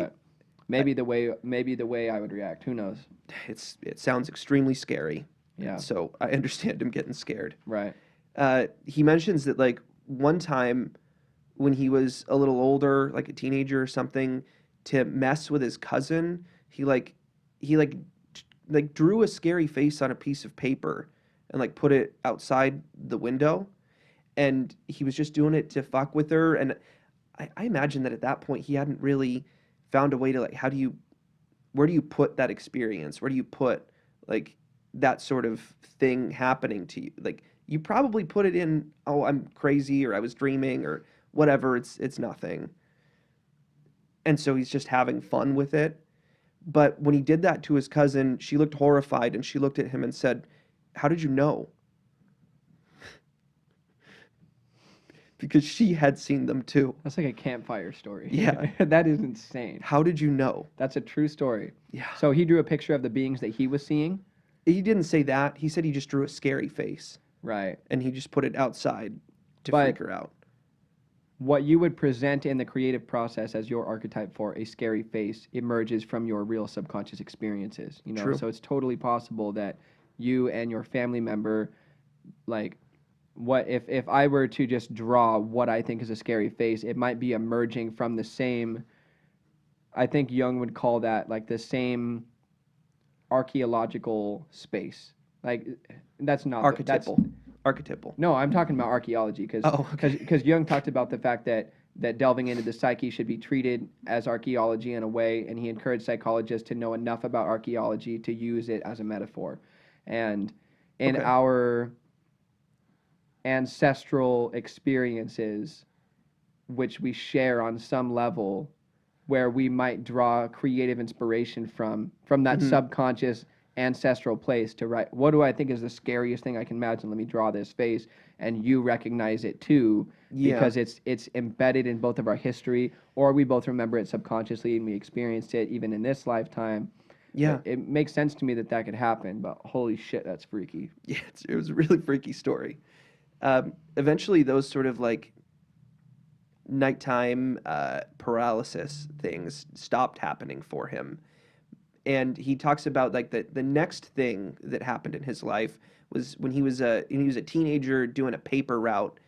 maybe the way I would react. Who knows? It sounds extremely scary. Yeah. So I understand him getting scared. Right. He mentions that like one time when he was a little older, like a teenager or something, to mess with his cousin, he drew a scary face on a piece of paper and like put it outside the window, and he was just doing it to fuck with her. And I imagine that at that point he hadn't really found a way to like, where do you put that experience? Where do you put like that sort of thing happening to you? Like, you probably put it in, oh, I'm crazy, or I was dreaming, or whatever. It's nothing. And so he's just having fun with it. But when he did that to his cousin, she looked horrified, and she looked at him and said, "How did you know?" Because she had seen them too. That's like a campfire story. Yeah. That is insane. How did you know? That's a true story. Yeah. So he drew a picture of the beings that he was seeing? He didn't say that. He said he just drew a scary face. Right. and he just put it outside to But freak her out. what you would present in the creative process as your archetype for a scary face emerges from your real subconscious experiences, you know. True. So it's totally possible that you and your family member, like, what if I were to just draw what I think is a scary face, it might be emerging from the same, I think Jung would call that like the same archaeological space. Like, that's not Archetypal. no, I'm talking about archaeology because Oh, okay. Jung talked about the fact that delving into the psyche should be treated as archaeology in a way, and he encouraged psychologists to know enough about archaeology to use it as a metaphor. And in Okay. our ancestral experiences, which we share on some level, where we might draw creative inspiration from that Mhm. subconscious ancestral place to write, what do I think is the scariest thing I can imagine? Let me draw this face, and you recognize it too, Yeah. because it's embedded in both of our history, or we both remember it subconsciously and we experienced it even in this lifetime. Yeah. It makes sense to me that could happen, but holy shit, that's freaky. Yeah, it was a really freaky story. Eventually, those sort of like nighttime paralysis things stopped happening for him. And he talks about like the next thing that happened in his life was when he was a teenager doing a paper route.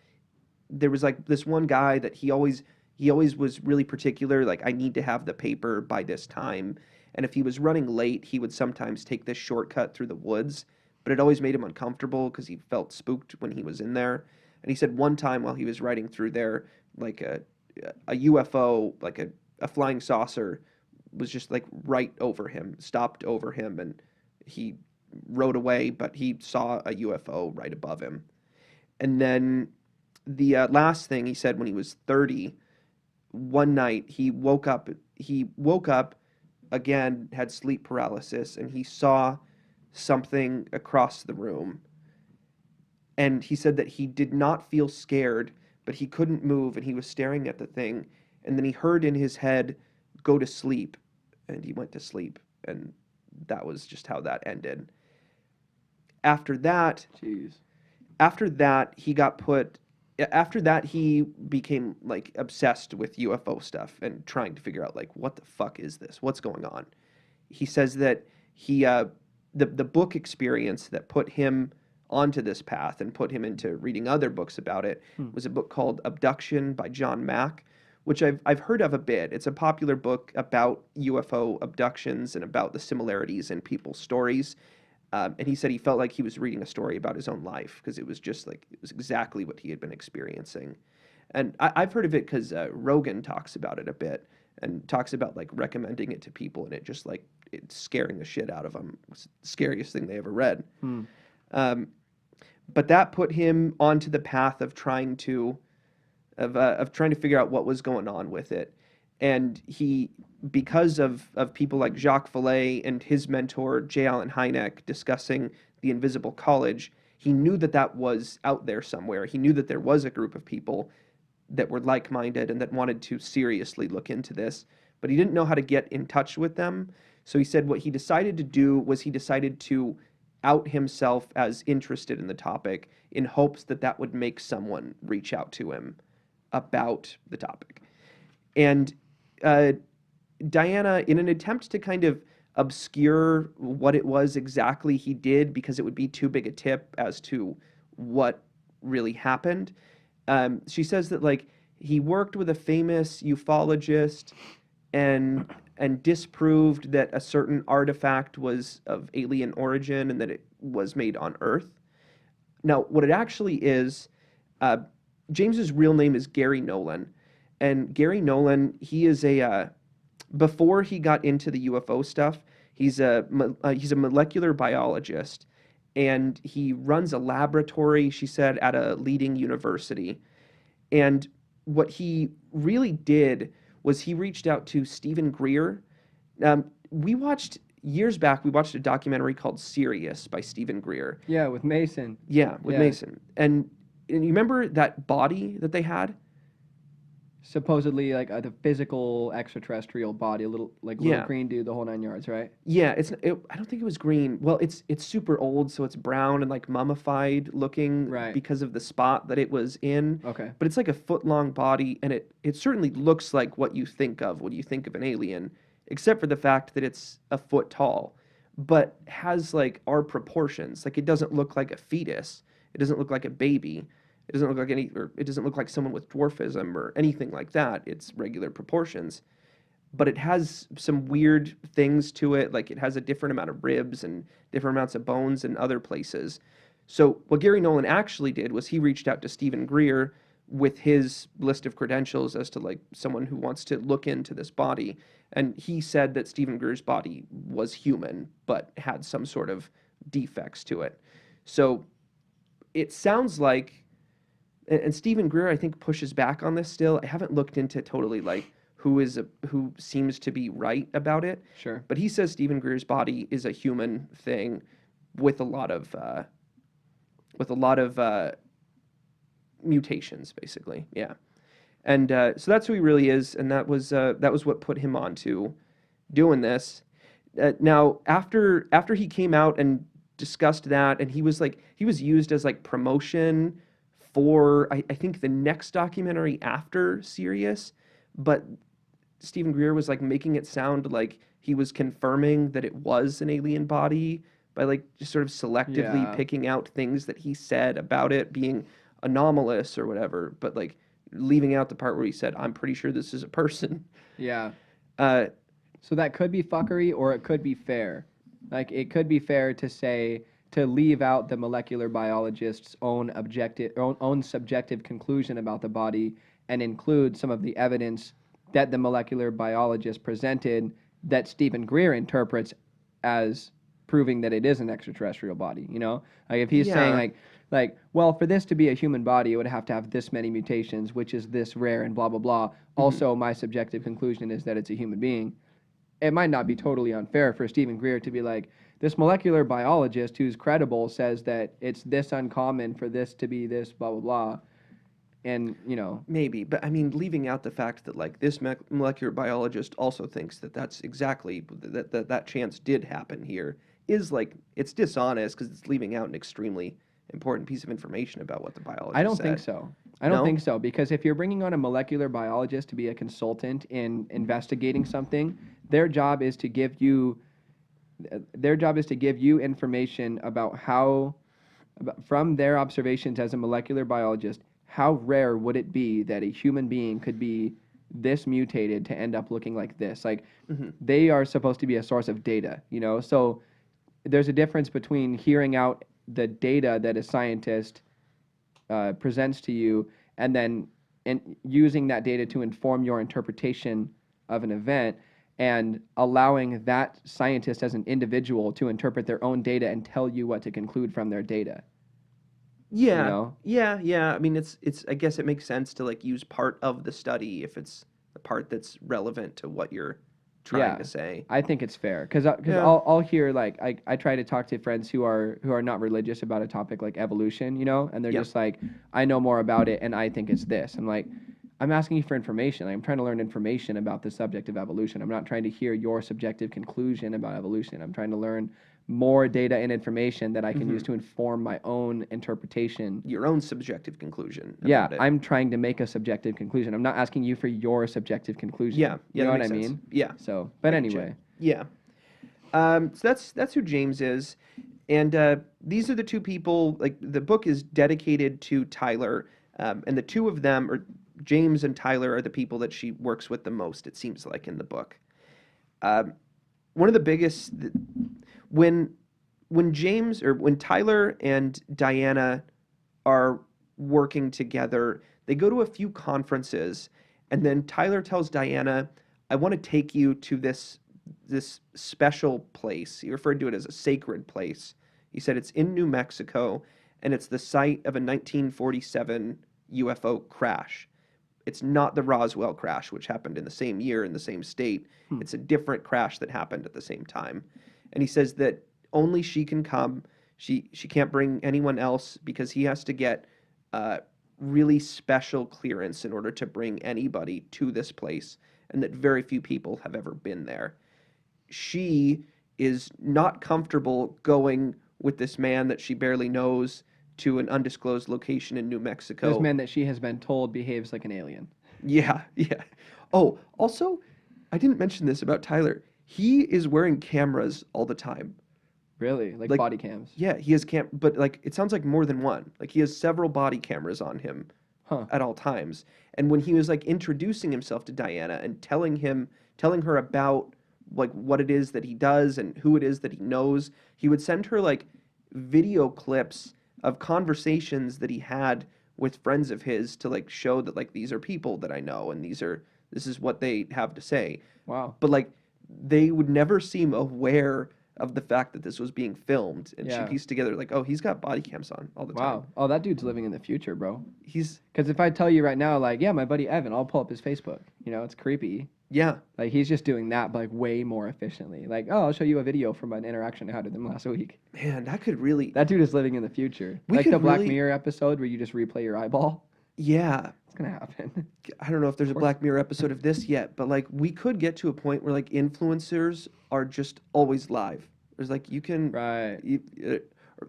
There was like this one guy that he always was really particular, like, I need to have the paper by this time. And if he was running late, he would sometimes take this shortcut through the woods, but it always made him uncomfortable because he felt spooked when he was in there. And he said one time while he was riding through there, like a UFO, like a flying saucer was just like right over him, stopped over him, and he rode away, but he saw a UFO right above him. And then the last thing he said when he was 30, one night he woke up again, had sleep paralysis, and he saw something across the room. And he said that he did not feel scared, but he couldn't move, and he was staring at the thing. And then he heard in his head, go to sleep. And he went to sleep. And that was just how that ended. After that, Jeez. after that, he became like obsessed with UFO stuff and trying to figure out like, what the fuck is this? What's going on? He says that the book experience that put him onto this path and put him into reading other books about it was a book called Abduction by John Mack, which I've heard of a bit. It's a popular book about UFO abductions and about the similarities in people's stories. And he said he felt like he was reading a story about his own life because it was just like, it was exactly what he had been experiencing. And I've heard of it because Rogan talks about it a bit and talks about like recommending it to people, and it just like, it's scaring the shit out of them. It's the scariest thing they ever read. But that put him onto the path of trying to figure out what was going on with it. And he, because of people like Jacques Vallée and his mentor, J. Allen Hynek, discussing the invisible college, he knew that was out there somewhere. He knew that there was a group of people that were like-minded and that wanted to seriously look into this, but he didn't know how to get in touch with them. So he said what he decided to do was he decided to out himself as interested in the topic in hopes that would make someone reach out to him about the topic. And Diana, in an attempt to kind of obscure what it was exactly he did because it would be too big a tip as to what really happened, she says that like he worked with a famous ufologist and disproved that a certain artifact was of alien origin and that it was made on Earth. Now, what it actually is, James's real name is Gary Nolan. And Gary Nolan, he is before he got into the UFO stuff, he's a molecular biologist, and he runs a laboratory, she said, at a leading university. And what he really did was he reached out to Stephen Greer. Years back, we watched a documentary called Sirius by Stephen Greer. Yeah, with Mason. Yeah, with Mason. And you remember that body that they had? supposedly like the physical extraterrestrial body, a little Yeah. green dude, the whole 9 yards, right? Yeah, I don't think it was green. Well, it's super old, so it's brown and like mummified looking Right. because of the spot that it was in. Okay. But it's like a foot-long body, and it certainly looks like what you think of when you think of an alien, except for the fact that it's a foot tall, but has like our proportions. Like it doesn't look like a fetus. It doesn't look like a baby. It doesn't look like or it doesn't look like someone with dwarfism or anything like that. It's regular proportions. But it has some weird things to it. Like it has a different amount of ribs and different amounts of bones in other places. So what Gary Nolan actually did was he reached out to Stephen Greer with his list of credentials as to like someone who wants to look into this body. And he said that Stephen Greer's body was human, but had some sort of defects to it. So it sounds like, and Stephen Greer, I think, pushes back on this still. I haven't looked into totally like who seems to be right about it. Sure. But he says Stephen Greer's body is a human thing with a lot of mutations, basically. Yeah. And so that's who he really is, and that was what put him on to doing this. Now, after he came out and discussed that, and he was used as like promotion for I think the next documentary after Sirius, but Stephen Greer was like making it sound like he was confirming that it was an alien body by like just sort of selectively Yeah. picking out things that he said about it being anomalous or whatever, but like leaving out the part where he said, "I'm pretty sure this is a person." Yeah. Uh, So that could be fuckery, or it could be fair. Like it could be fair to leave out the molecular biologist's own subjective conclusion about the body and include some of the evidence that the molecular biologist presented that Stephen Greer interprets as proving that it is an extraterrestrial body. You know, like if he's saying Yeah. well, for this to be a human body, it would have to have this many mutations, which is this rare, and blah blah blah. Also, my subjective conclusion is that it's a human being. It might not be totally unfair for Stephen Greer to be like, this molecular biologist who's credible says that it's this uncommon for this to be this, blah, blah, blah. And, you know. Maybe, but I mean, leaving out the fact that like this molecular biologist also thinks that that's exactly that chance did happen here is like it's dishonest because it's leaving out an extremely important piece of information about what the biologist I don't said. think so. I don't No? think so, because if you're bringing on a molecular biologist to be a consultant in investigating something, their job is to give you information about from their observations as a molecular biologist, how rare would it be that a human being could be this mutated to end up looking like this? Like, they are supposed to be a source of data, you know? So there's a difference between hearing out the data that a scientist presents to you and then using that data to inform your interpretation of an event, and allowing that scientist as an individual to interpret their own data and tell you what to conclude from their data. Yeah. You know? Yeah. I mean, it's. I guess it makes sense to like use part of the study if it's the part that's relevant to what you're trying to say. I think it's fair because Yeah. I'll hear like I try to talk to friends who are not religious about a topic like evolution, you know, and they're Yep. just like, I know more about it and I think it's this. I'm like, I'm asking you for information. Like, I'm trying to learn information about the subject of evolution. I'm not trying to hear your subjective conclusion about evolution. I'm trying to learn more data and information that I can use to inform my own interpretation. Your own subjective conclusion. Yeah, about it. I'm trying to make a subjective conclusion. I'm not asking you for your subjective conclusion. Yeah. You know that what I makes sense. mean? Yeah. So, but I get you. anyway. Yeah. So that's who James is, and these are the two people. Like the book is dedicated to Tyler, and the two of them, or James and Tyler, are the people that she works with the most. It seems like in the book. One of the biggest when Tyler and Diana are working together, they go to a few conferences, and then Tyler tells Diana, "I want to take you to this special place." He referred to it as a sacred place. He said it's in New Mexico, and it's the site of a 1947 UFO crash. It's not the Roswell crash, which happened in the same year in the same state. It's a different crash that happened at the same time. And he says that only she can come. She can't bring anyone else because he has to get really special clearance in order to bring anybody to this place, and that very few people have ever been there. She is not comfortable going with this man that she barely knows to an undisclosed location in New Mexico. This man that she has been told behaves like an alien. Yeah, yeah. Oh, also, I didn't mention this about Tyler. He is wearing cameras all the time. Really? Like body cams? Yeah, he has but like it sounds like more than one. Like he has several body cameras on him Huh. at all times. And when he was like introducing himself to Diana and telling her about like what it is that he does and who it is that he knows, he would send her like video clips of conversations that he had with friends of his to like show that like these are people that I know and this is what they have to say. Wow. But like they would never seem aware of the fact that this was being filmed, and Yeah. she pieced together like, oh, he's got body cams on all the time. Wow. Oh, that dude's living in the future, bro. He's Because if I tell you right now, like, yeah, my buddy Evan, I'll pull up his Facebook. You know, it's creepy. yeah, Like, he's just doing that, but like way more efficiently. Like, oh, I'll show you a video from an interaction I had with him last week. man, that could really That dude is living in the future. We Like could the Black really- Mirror episode where you just replay your eyeball. yeah. It's gonna happen. I don't know if there's a course. Black Mirror episode of this yet, but like we could get to a point where like influencers are just always live. There's like you can Right.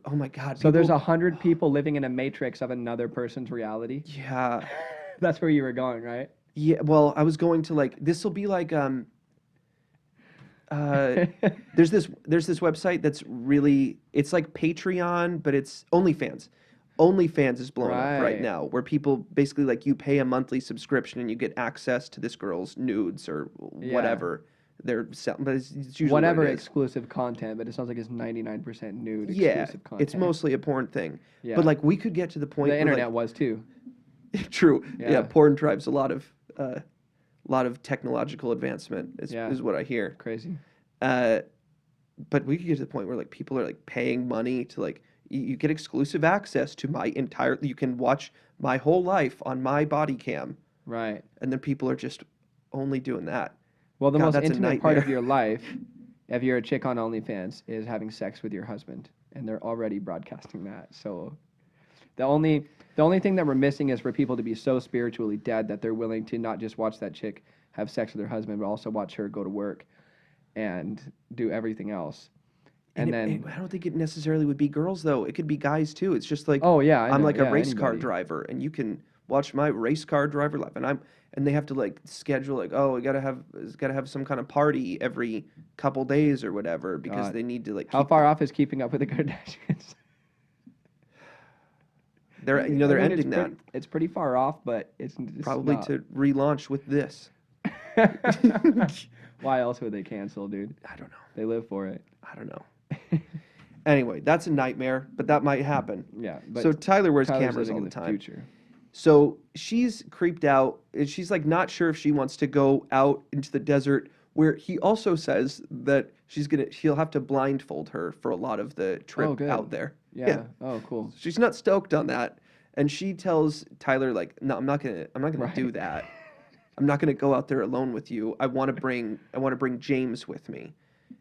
oh my god. So there's people- 100 people living in a matrix of another person's reality. yeah. That's where you were going, right? Yeah, well, I was going to like this will be like there's this website that's really it's like Patreon, but it's OnlyFans. OnlyFans is blowing up right Right. now, where people basically like you pay a monthly subscription and you get access to this girl's nudes or Yeah. whatever they're selling. But it's usually Whatever what it is. exclusive content, but it sounds like it's 99% nude Yeah, exclusive content. it's mostly a porn thing. Yeah. But like we could get to the point the where internet was too. like, true. Yeah. Yeah. Porn drives a lot of technological advancement Yeah. is what I hear. Crazy. But we could get to the point where like people are like paying money to like you get exclusive access to you can watch my whole life on my body cam, Right. and then people are just only doing that. Well, the God, most that's a intimate part of nightmare. your life, if you're a chick on OnlyFans, is having sex with your husband, and they're already broadcasting that. So, the only thing that we're missing is for people to be so spiritually dead that they're willing to not just watch that chick have sex with her husband, but also watch her go to work and do everything else. And then, I don't think it necessarily would be girls though. It could be guys too. It's just like oh yeah, I'm like a race car anybody. driver, and you can watch my race car driver life, and they have to like schedule like it's gotta have some kind of party every couple days or whatever because God. they need to like How keep- far off is Keeping Up with the Kardashians? they're I mean, ending it's that it's pretty far off, but it's probably not. to relaunch with this. Why else would they cancel, dude? I don't know. They live for it. I don't know. Anyway, that's a nightmare, but that might happen. Yeah. But So Tyler wears Tyler's cameras living all in the time. Future. So she's creeped out, and she's like not sure if she wants to go out into the desert. Where he also says that she'll have to blindfold her for a lot of the trip good. out there. Yeah. Oh, cool. She's not stoked on that, and she tells Tyler like, "No, I'm not gonna Right. do that. I'm not gonna go out there alone with you. I want to bring James with me."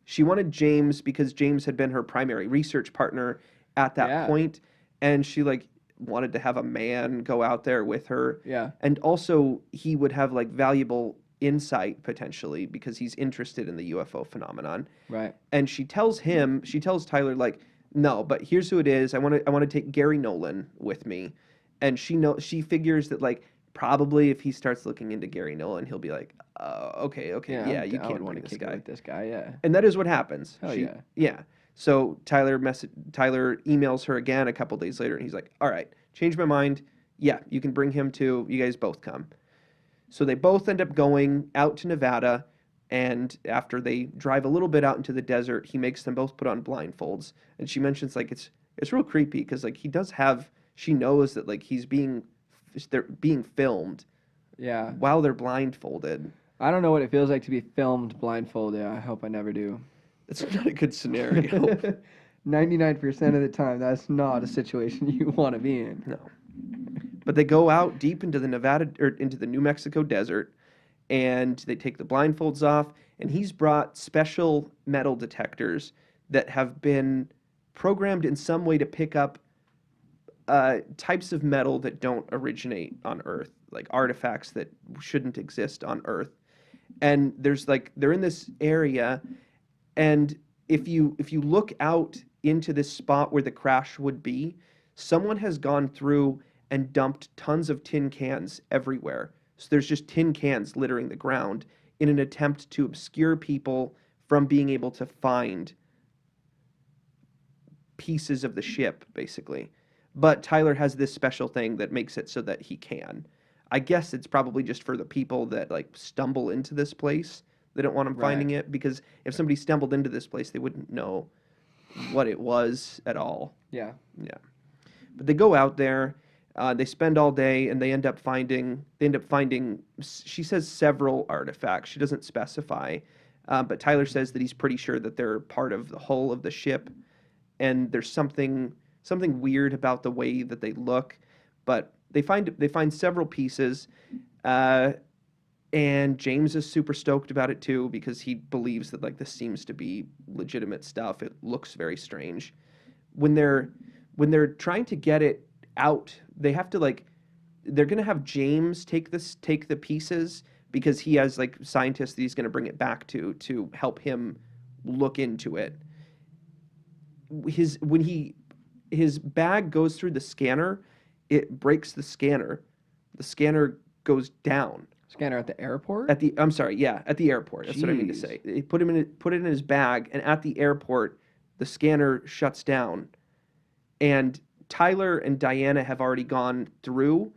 She wanted James because James had been her primary research partner at that Yeah. point, and she like wanted to have a man go out there with her, Yeah. and also he would have like valuable insight potentially because he's interested in the UFO phenomenon. Right. And she tells Tyler like, no, but here's who it is. I want to take Gary Nolan with me. And she figures that like probably if he starts looking into Gary Nolan, he'll be like, okay, yeah, you I can't would wanna bring this kick it guy. with this guy. Yeah. And that is what happens. Hell She- yeah. Yeah. So Tyler emails her again a couple days later, and he's like, all right, change my mind. Yeah, you can bring him too. You guys both come. So they both end up going out to Nevada, and after they drive a little bit out into the desert, he makes them both put on blindfolds. And she mentions like it's real creepy because like she knows that like they're being filmed Yeah. while they're blindfolded. I don't know what it feels like to be filmed blindfolded. I hope I never do. It's not a good scenario. 99% of the time, that's not a situation you want to be in. No. But they go out deep into the New Mexico desert, and they take the blindfolds off, and he's brought special metal detectors that have been programmed in some way to pick up types of metal that don't originate on Earth, like artifacts that shouldn't exist on Earth. And there's like they're in this area, and if you look out into this spot where the crash would be, someone has gone through and dumped tons of tin cans everywhere. So there's just tin cans littering the ground in an attempt to obscure people from being able to find pieces of the ship, basically. But Tyler has this special thing that makes it so that he can. I guess it's probably just for the people that like stumble into this place. They don't want him finding it, because if somebody stumbled into this place, they wouldn't know what it was at all. Yeah. Yeah. But they go out there, they spend all day, and they end up finding, she says, several artifacts. She doesn't specify, but Tyler says that he's pretty sure that they're part of the hull of the ship, and there's something weird about the way that they look. But they find several pieces, and James is super stoked about it too, because he believes that like this seems to be legitimate stuff. It looks very strange. When they're trying to get it out, they have to they're gonna have James take the pieces, because he has like scientists that he's gonna bring it back to help him look into it. His bag goes through the scanner, it breaks the scanner. The scanner goes down. Scanner at the airport? At the airport. That's what I mean to say. He put it in his bag, and at the airport, the scanner shuts down. And Tyler and Diana have already gone through,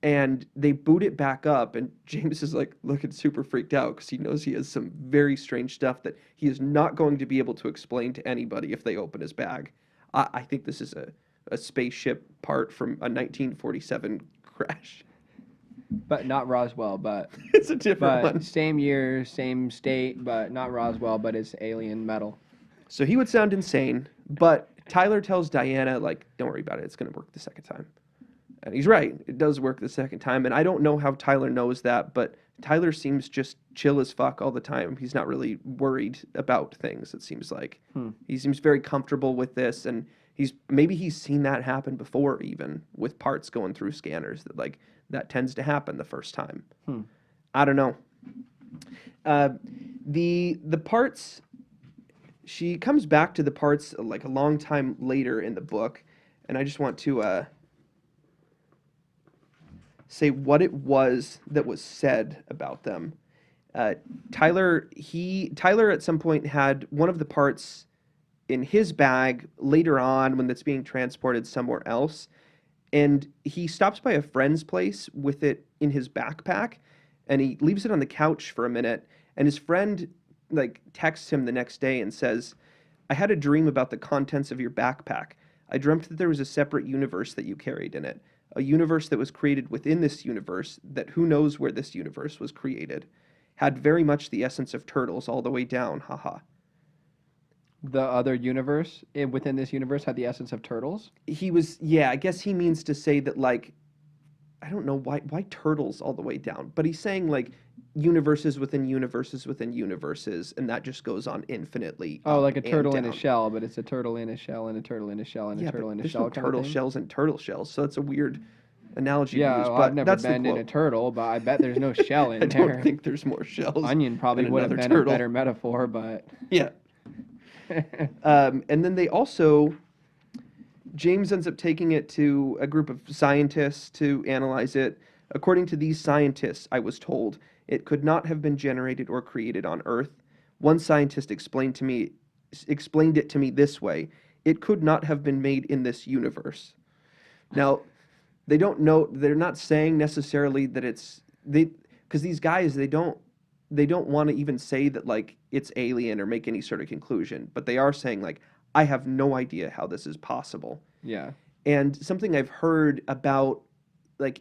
and they boot it back up, and James is like looking super freaked out because he knows he has some very strange stuff that he is not going to be able to explain to anybody if they open his bag. I think this is a spaceship part from a 1947 crash. But not Roswell, but It's a different one. Same year, same state, but not Roswell, but it's alien metal. So he would sound insane, but Tyler tells Diana, like, don't worry about it, it's going to work the second time. And he's right, it does work the second time, and I don't know how Tyler knows that, but Tyler seems just chill as fuck all the time. He's not really worried about things, it seems like. He seems very comfortable with this, and maybe he's seen that happen before, even, with parts going through scanners, that tends to happen the first time. I don't know. The parts, she comes back to the parts like a long time later in the book, and I just want to say what it was that was said about them. Tyler at some point had one of the parts in his bag later on when it's being transported somewhere else. And he stops by a friend's place with it in his backpack, and he leaves it on the couch for a minute. And his friend texts him the next day and says, "I had a dream about the contents of your backpack. I dreamt that there was a separate universe that you carried in it, a universe that was created within this universe, that who knows where this universe was created. Had very much the essence of turtles all the way down, haha." The other universe within this universe had the essence of turtles? I guess he means to say that, I don't know why turtles all the way down, but he's saying universes within universes within universes, and that just goes on infinitely. Oh, like a turtle in a down. shell, but it's a turtle in a shell and a turtle in a shell and a turtle in a shell. There's no turtle shells and turtle shells, so that's a weird analogy Yeah, to use. well, But I've never that's been the in quote. a turtle, but I bet there's no shell in I there. don't think there's more shells. Onion probably than would have another been turtle. a better metaphor, but Yeah. And then they also, James ends up taking it to a group of scientists to analyze it. According to these scientists, I was told, it could not have been generated or created on Earth. One scientist explained it to me this way: it could not have been made in this universe. Now, they don't know, they're not saying necessarily that because these guys, they don't want to even say that it's alien or make any sort of conclusion, but they are saying I have no idea how this is possible. yeah. And something I've heard about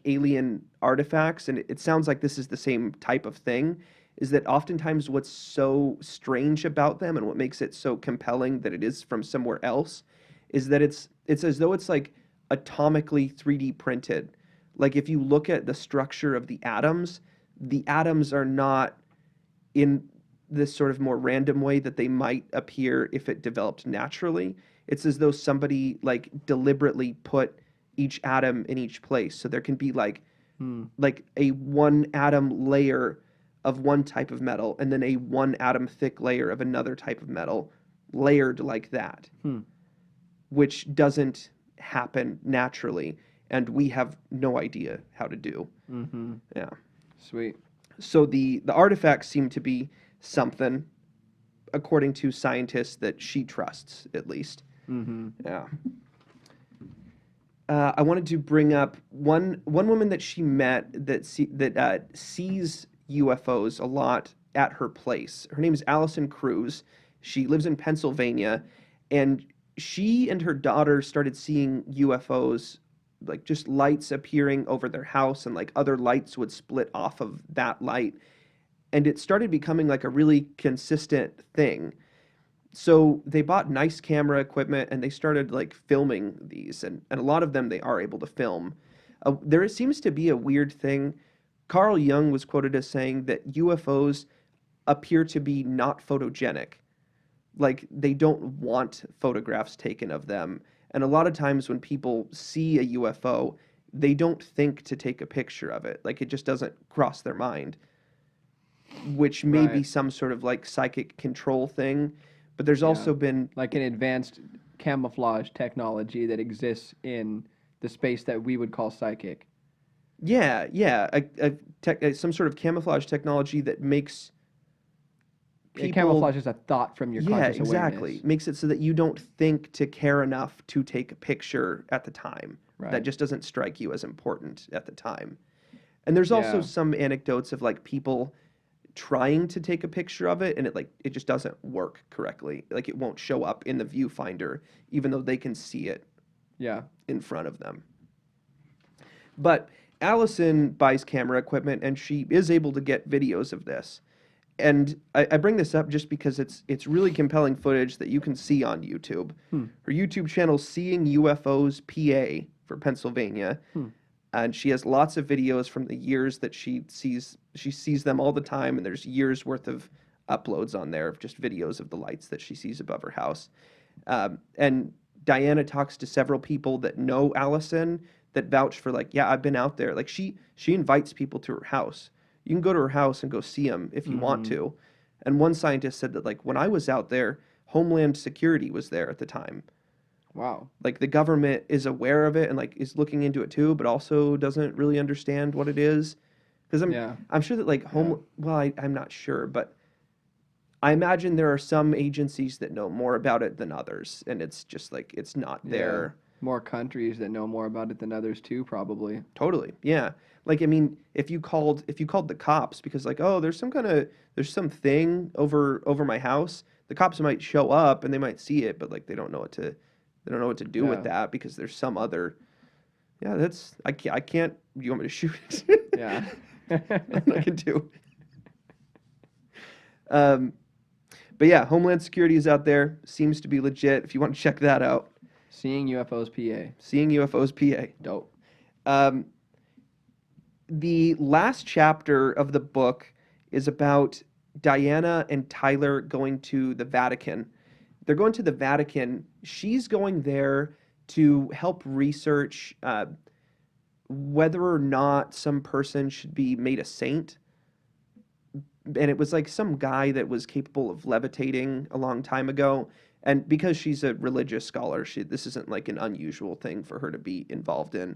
alien artifacts, and it sounds like this is the same type of thing, is that oftentimes what's so strange about them and what makes it so compelling that it is from somewhere else is that it's as though it's atomically 3D printed. If you look at the structure of the atoms are not in this sort of more random way that they might appear if it developed naturally. It's as though somebody deliberately put each atom in each place. So there can be like a one atom layer of one type of metal and then a one atom thick layer of another type of metal layered like that, which doesn't happen naturally, and we have no idea how to do. Yeah. Sweet. So the artifacts seem to be something, according to scientists that she trusts, at least. Yeah. I wanted to bring up one woman that she met that sees UFOs a lot at her place. Her name is Allison Cruz. She lives in Pennsylvania, and she and her daughter started seeing UFOs, like just lights appearing over their house, and like other lights would split off of that light. And it started becoming like a really consistent thing. So they bought nice camera equipment and they started like filming these, and a lot of them they are able to film. There seems to be a weird thing. Carl Jung was quoted as saying that UFOs appear to be not photogenic. Like they don't want photographs taken of them. And a lot of times when people see a UFO, they don't think to take a picture of it. Like it just doesn't cross their mind, which may be some sort of like psychic control thing. But there's also been like an advanced camouflage technology that exists in the space that we would call psychic. Yeah, some sort of camouflage technology that makes people... It camouflages a thought from your conscious exactly. awareness. Makes it so that you don't think to care enough to take a picture at the time. Right. That just doesn't strike you as important at the time. And there's also some anecdotes of like people trying to take a picture of it, and it just doesn't work correctly. Like it won't show up in the viewfinder, even though they can see it in front of them. But Allison buys camera equipment, and she is able to get videos of this. And I bring this up just because it's really compelling footage that you can see on YouTube. Her YouTube channel, Seeing UFOs PA for Pennsylvania. And she has lots of videos from the years that she sees them all the time, and there's years worth of uploads on there of just videos of the lights that she sees above her house. And Diana talks to several people that know Allison that vouch for like, yeah, I've been out there. Like she invites people to her house. You can go to her house and go see them if you want to. And one scientist said that like when I was out there, Homeland Security was there at the time. Wow. Like the government is aware of it and like is looking into it too, but also doesn't really understand what it is. Because I'm sure that like I'm not sure, but I imagine there are some agencies that know more about it than others, and it's just like it's not there. More countries that know more about it than others too, probably. Totally, yeah. Like I mean, if you called the cops because like, oh, there's something over my house, the cops might show up and they might see it, but like they don't know what to do with that because there's some other. Yeah, I can't. You want me to shoot it? Yeah. I can do. But yeah, Homeland Security is out there. Seems to be legit. If you want to check that out. Seeing UFOs PA. Seeing UFOs PA. Dope. The last chapter of the book is about Diana and Tyler going to the Vatican. They're going to the Vatican. She's going there to help research whether or not some person should be made a saint. And it was like some guy that was capable of levitating a long time ago. And because she's a religious scholar, this isn't like an unusual thing for her to be involved in.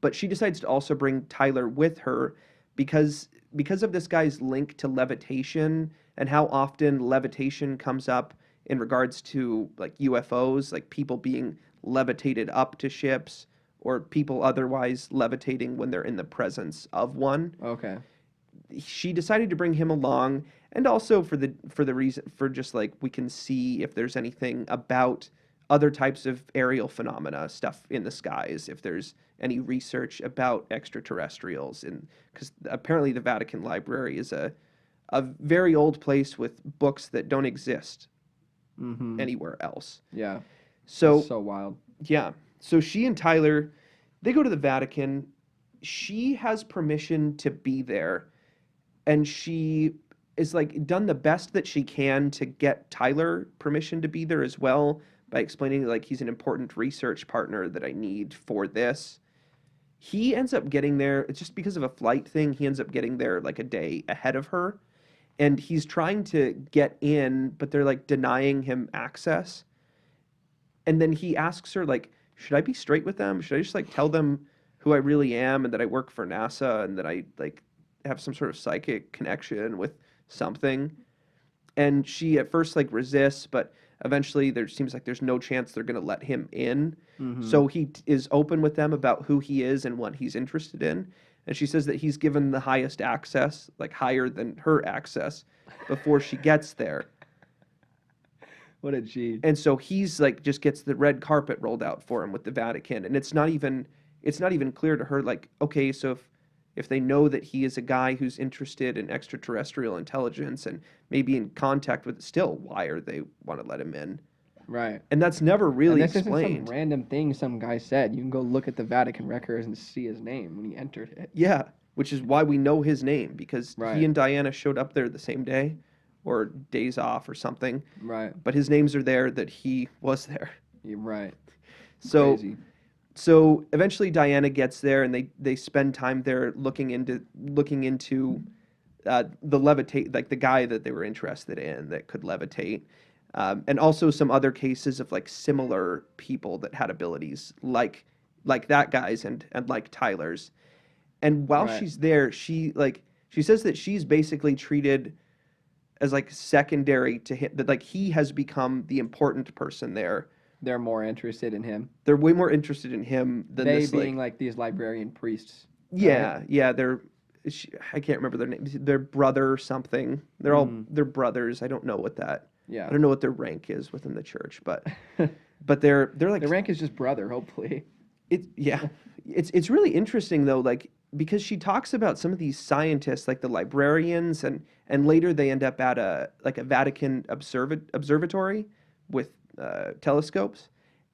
But she decides to also bring Tyler with her because of this guy's link to levitation and how often levitation comes up in regards to like UFOs, like people being levitated up to ships or people otherwise levitating when they're in the presence of one. Okay. She decided to bring him along, and also for the reason for just like we can see if there's anything about other types of aerial phenomena, stuff in the skies, if there's any research about extraterrestrials, and because apparently the Vatican Library is a very old place with books that don't exist anywhere else. Yeah. So wild. Yeah. So she and Tyler, they go to the Vatican. She has permission to be there, and she is like done the best that she can to get Tyler permission to be there as well, by explaining like he's an important research partner that I need for this. He ends up getting there, it's just because of a flight thing, he ends up getting there like a day ahead of her. And he's trying to get in, but they're like denying him access. And then he asks her, like, should I be straight with them? Should I just like tell them who I really am and that I work for NASA and that I like have some sort of psychic connection with something? And she at first like resists, but eventually there seems like there's no chance they're going to let him in. So he is open with them about who he is and what he's interested in. And she says that he's given the highest access, like higher than her access, before she gets there. What a cheat. And so he's like just gets the red carpet rolled out for him with the Vatican. And it's not even clear to her, like, okay, so if they know that he is a guy who's interested in extraterrestrial intelligence and maybe in contact with it still, why are they want to let him in? Right. And that's never really and this explained. isn't some random thing some guy said. You can go look at the Vatican records and see his name when he entered it. Yeah, which is why we know his name, because Right. he and Diana showed up there the same day or days off or something. Right. But his names are there that he was there. You're right. So Crazy. so eventually Diana gets there and they spend time there looking into the levitate, like the guy that they were interested in that could levitate. And also some other cases of like similar people that had abilities like that guy's and like Tyler's. And while Right. she's there, she says that she's basically treated as like secondary to him, that like he has become the important person there. They're more interested in him. They're way more interested in him than They this being like these librarian priests. yeah, yeah, I can't remember their names. Their brother or something. They're brothers. I don't know what that. Yeah. I don't know what their rank is within the church, but they're like The rank is just brother, hopefully. It's really interesting though, like because she talks about some of these scientists, like the librarians, and later they end up at a Vatican observatory with telescopes,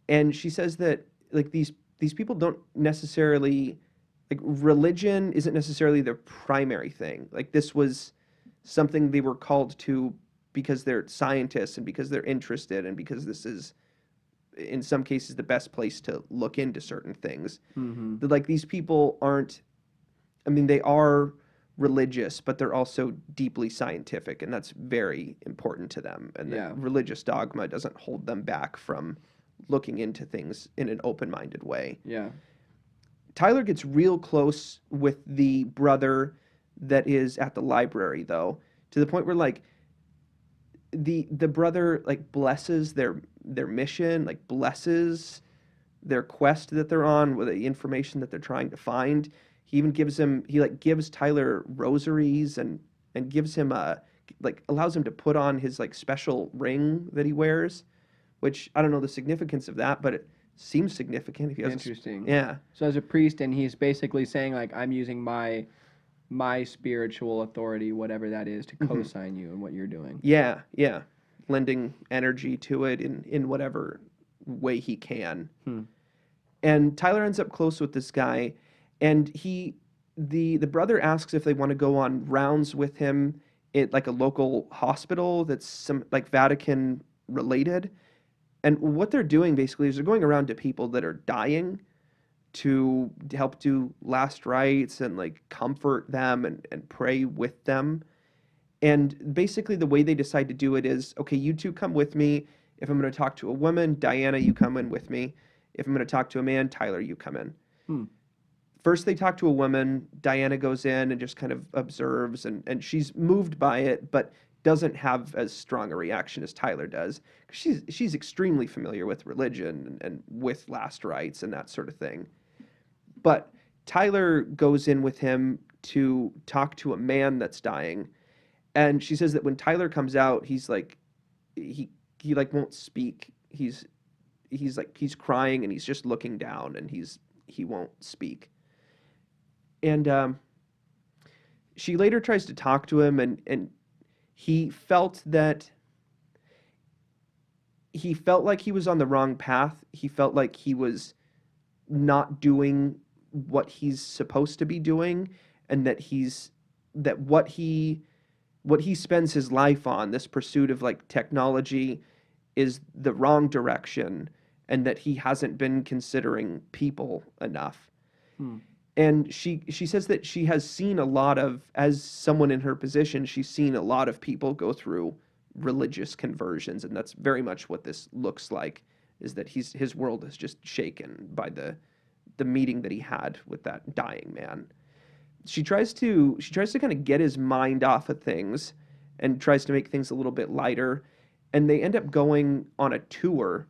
and she says that like these people don't necessarily, like, religion isn't necessarily their primary thing. Like this was something they were called to because they're scientists and because they're interested and because this is in some cases the best place to look into certain things. That like these people aren't, I mean, they are religious, but they're also deeply scientific, and that's very important to them. And Yeah. that religious dogma doesn't hold them back from looking into things in an open-minded way. Yeah. Tyler gets real close with the brother that is at the library, though, to the point where like the brother like blesses their mission, like blesses their quest that they're on with the information that they're trying to find. He even gives Tyler rosaries and gives him allows him to put on his like special ring that he wears, which I don't know the significance of that, but it seems significant if he has Interesting. yeah. So as a priest, and he's basically saying like, I'm using my spiritual authority, whatever that is, to co-sign you in what you're doing. Yeah, yeah. Lending energy to it in whatever way he can. And Tyler ends up close with this guy, and the brother asks if they want to go on rounds with him at like a local hospital that's some like Vatican related. And what they're doing basically is they're going around to people that are dying to help do last rites and like comfort them and pray with them. And basically the way they decide to do it is, okay, you two come with me. If I'm going to talk to a woman, Diana, you come in with me. If I'm going to talk to a man, Tyler, you come in. First they talk to a woman. Diana goes in and just kind of observes, and she's moved by it, but doesn't have as strong a reaction as Tyler does. She's extremely familiar with religion and with last rites and that sort of thing. But Tyler goes in with him to talk to a man that's dying. And she says that when Tyler comes out, he's like, he like won't speak. He's crying and he's just looking down and he won't speak. And she later tries to talk to him, and he felt like he was on the wrong path. He felt like he was not doing what he's supposed to be doing, and that what he spends his life on, this pursuit of like technology, is the wrong direction, and that he hasn't been considering people enough. And she says that she has seen a lot of, as someone in her position, she's seen a lot of people go through religious conversions, and that's very much what this looks like, is that his world is just shaken by the meeting that he had with that dying man. She tries to kind of get his mind off of things and tries to make things a little bit lighter, and they end up going on a tour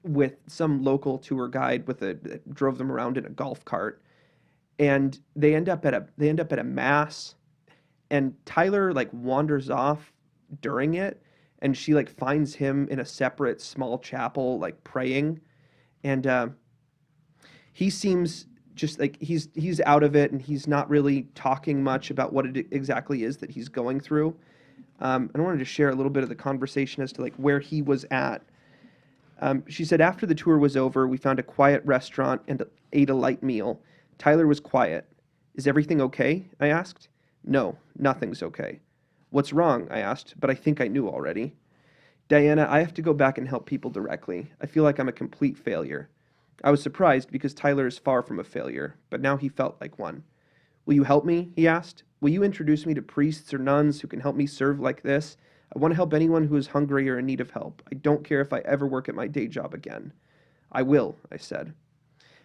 with some local tour guide that drove them around in a golf cart, and they end up at a mass, and Tyler like wanders off during it, and she like finds him in a separate small chapel like praying, and he seems just like he's out of it, and he's not really talking much about what it exactly is that he's going through. I wanted to share a little bit of the conversation as to like where he was at. She said, after the tour was over, we found a quiet restaurant and ate a light meal. Tyler was quiet. Is everything okay? I asked. No, nothing's okay. What's wrong? I asked, but I think I knew already. Diana, I have to go back and help people directly. I feel like I'm a complete failure. I was surprised because Tyler is far from a failure, but now he felt like one. Will you help me? He asked. Will you introduce me to priests or nuns who can help me serve like this? I want to help anyone who is hungry or in need of help. I don't care if I ever work at my day job again. I will, I said.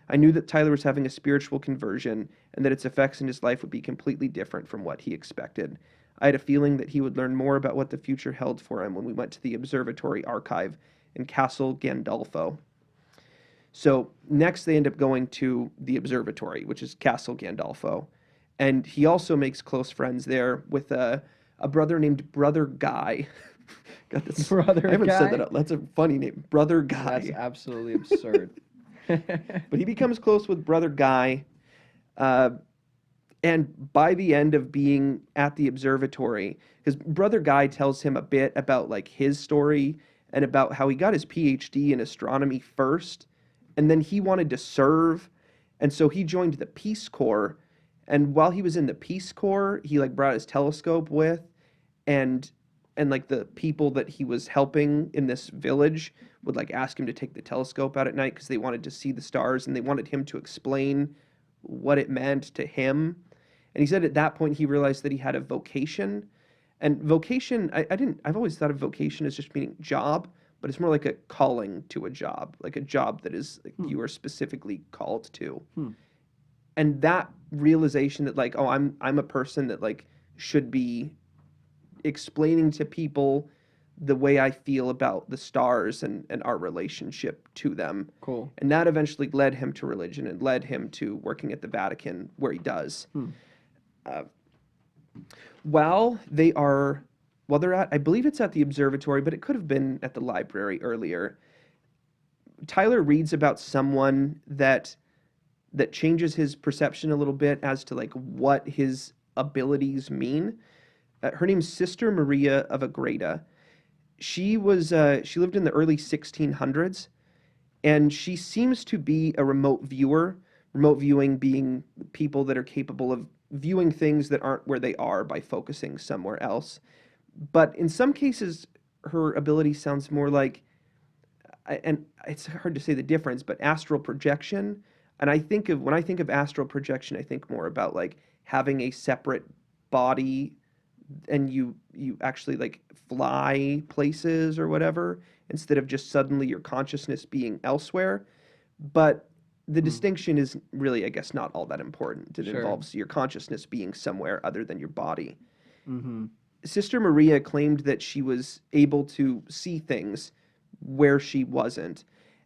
I knew that Tyler was having a spiritual conversion and that its effects in his life would be completely different from what he expected. I had a feeling that he would learn more about what the future held for him when we went to the observatory archive in Castle Gandolfo. So next they end up going to the observatory, which is Castle Gandolfo. And he also makes close friends there with a brother named Brother Guy. God, Brother I haven't Guy? said that out. That's a funny name. Brother Guy. That's absolutely absurd. But he becomes close with Brother Guy. And by the end of being at the observatory, because Brother Guy tells him a bit about like his story and about how he got his PhD in astronomy first, and then he wanted to serve, and so he joined the Peace Corps. And while he was in the Peace Corps, he like brought his telescope with, and like the people that he was helping in this village would like ask him to take the telescope out at night because they wanted to see the stars, and they wanted him to explain what it meant to him. And he said at that point he realized that he had a vocation. And vocation, I've always thought of vocation as just meaning job, but it's more like a calling to a job, like a job that is like you are specifically called to. And that realization that like, oh, I'm a person that like should be explaining to people the way I feel about the stars and our relationship to them. Cool. And that eventually led him to religion and led him to working at the Vatican, where he does. While they're at, I believe it's at the observatory, but it could have been at the library earlier, Tyler reads about someone that changes his perception a little bit as to like what his abilities mean. Her name's Sister Maria of Agreda. She lived in the early 1600s, and she seems to be a remote viewer. Remote viewing being people that are capable of viewing things that aren't where they are by focusing somewhere else. But in some cases, her ability sounds more like, and it's hard to say the difference, but astral projection. And when I think of astral projection, I think more about like having a separate body, and you actually like fly places or whatever, instead of just suddenly your consciousness being elsewhere. But the distinction is really, I guess, not all that important. It involves your consciousness being somewhere other than your body. Sister Maria claimed that she was able to see things where she wasn't.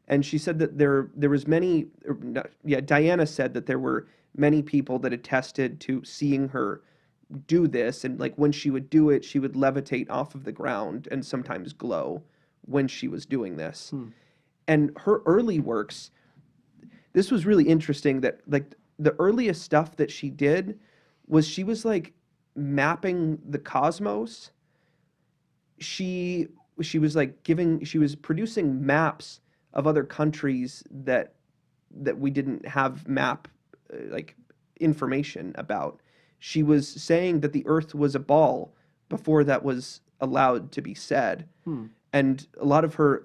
And she said that there was many, Diana said that there were many people that attested to seeing her do this. And like when she would do it, she would levitate off of the ground and sometimes glow when she was doing this. And her early works, this was really interesting, that like the earliest stuff that she did was like mapping the cosmos. She was producing maps of other countries that we didn't have map like information about. She was saying that the earth was a ball before that was allowed to be said. and a lot of her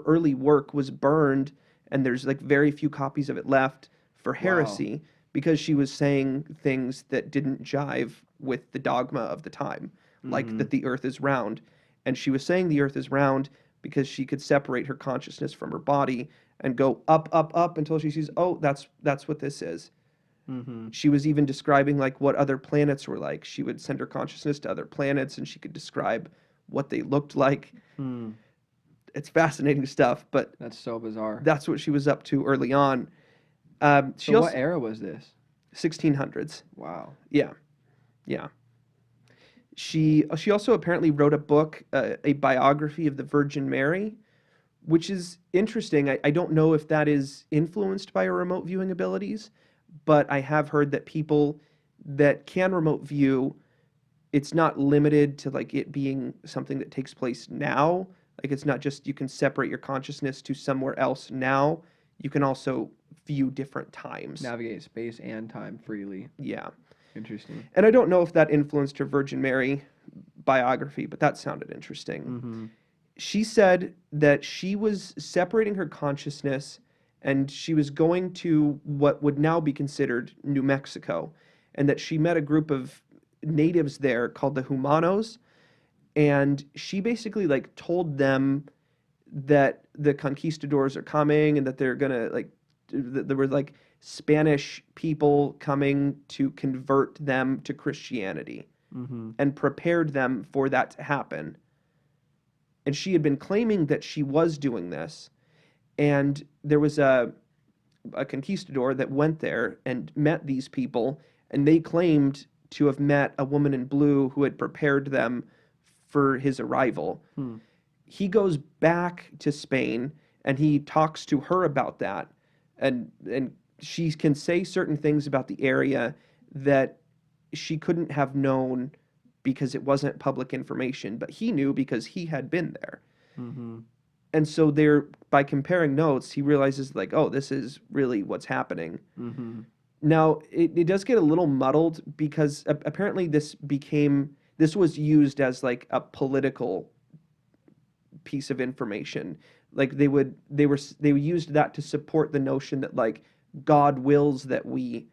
early work was burned, and there's like very few copies of it left for heresy because she was saying things that didn't jive with the dogma of the time, like that the earth is round. And she was saying the earth is round because she could separate her consciousness from her body and go up, up, up until she sees, oh, that's what this is. She was even describing like what other planets were like. She would send her consciousness to other planets and she could describe what they looked like. It's fascinating stuff, but That's so bizarre. that's what she was up to early on. She So also what era was this? 1600s. Wow. Yeah, yeah. She also apparently wrote a book, a biography of the Virgin Mary, which is interesting. I don't know if that is influenced by her remote viewing abilities, but I have heard that people that can remote view, it's not limited to like it being something that takes place now. Like it's not just you can separate your consciousness to somewhere else now. You can also view different times. Navigate space and time freely. Yeah. Interesting. And I don't know if that influenced her Virgin Mary biography, but that sounded interesting. She said that she was separating her consciousness and she was going to what would now be considered New Mexico, and that she met a group of natives there called the Humanos, and she basically like told them that the conquistadors are coming and that they're gonna like there were like Spanish people coming to convert them to Christianity and prepared them for that to happen. And she had been claiming that she was doing this. And there was a conquistador that went there and met these people, and they claimed to have met a woman in blue who had prepared them for his arrival. He goes back to Spain and he talks to her about that, and she can say certain things about the area that she couldn't have known because it wasn't public information, but he knew because he had been there. And so there, by comparing notes, he realizes like, oh, this is really what's happening. Now, it does get a little muddled because apparently this was used as like a political piece of information. Like they used that to support the notion that like God wills that we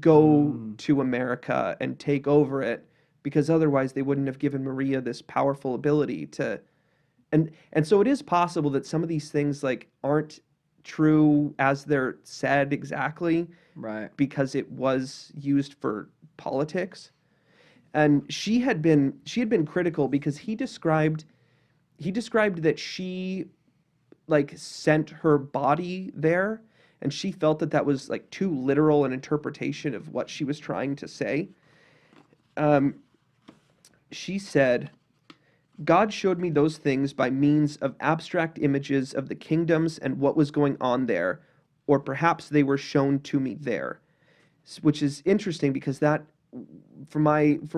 go to America and take over it, because otherwise they wouldn't have given Maria this powerful ability to, and so it is possible that some of these things like aren't true as they're said exactly, Right. because it was used for politics. And she had been critical because he described that she like sent her body there, and she felt that was like too literal an interpretation of what she was trying to say. She said, God showed me those things by means of abstract images of the kingdoms and what was going on there, or perhaps they were shown to me there. Which is interesting because that, from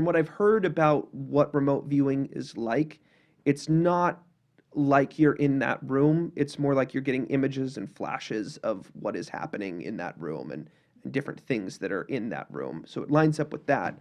what I've heard about what remote viewing is like, it's not like you're in that room. It's more like you're getting images and flashes of what is happening in that room and different things that are in that room. So it lines up with that.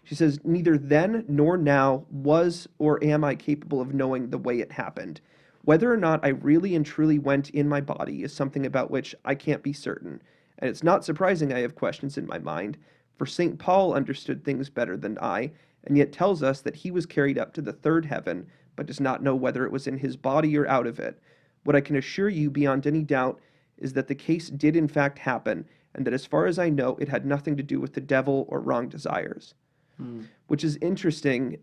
She says, neither then nor now was or am I capable of knowing the way it happened. Whether or not I really and truly went in my body is something about which I can't be certain. And it's not surprising I have questions in my mind, for St. Paul understood things better than I, and yet tells us that he was carried up to the third heaven, but does not know whether it was in his body or out of it. What I can assure you beyond any doubt is that the case did in fact happen, and that as far as I know, it had nothing to do with the devil or wrong desires. Which is interesting.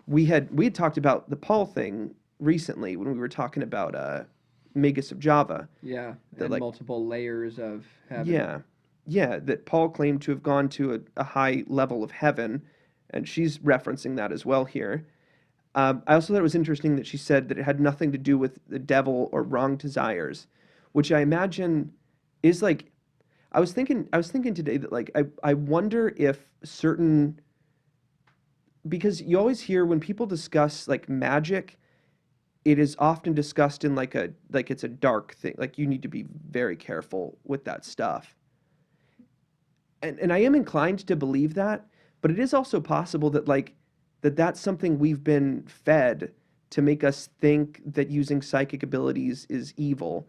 We had talked about the Paul thing recently when we were talking about Magus of Java. Yeah. That, And like, multiple layers of heaven. Yeah, that Paul claimed to have gone to a high level of heaven, and she's referencing that as well here. I also thought it was interesting that she said that it had nothing to do with the devil or wrong desires, which I imagine is like, I was thinking today that like I wonder if certain, because you always hear when people discuss like magic, it is often discussed in like it's a dark thing. Like you need to be very careful with that stuff. And I am inclined to believe that, but it is also possible that like that's something we've been fed to make us think that using psychic abilities is evil,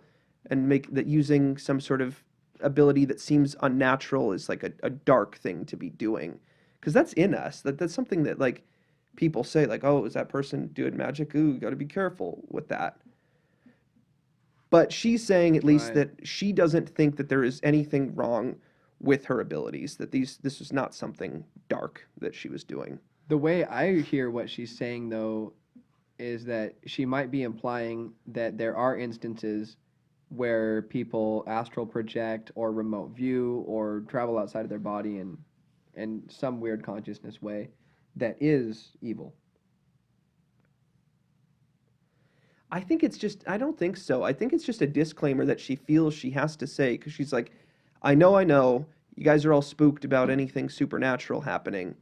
and make that using some sort of ability that seems unnatural is like a dark thing to be doing. Because that's in us. That's something that like people say, like, oh, is that person doing magic? Ooh, got to be careful with that. But she's saying at least Right. that she doesn't think that there is anything wrong with her abilities, that this was not something dark that she was doing. The way I hear what she's saying, though, is that she might be implying that there are instances where people astral project or remote view or travel outside of their body in some weird consciousness way that is evil. I think it's just, I don't think so. I think it's just a disclaimer that she feels she has to say, because she's like, I know, you guys are all spooked about anything supernatural happening.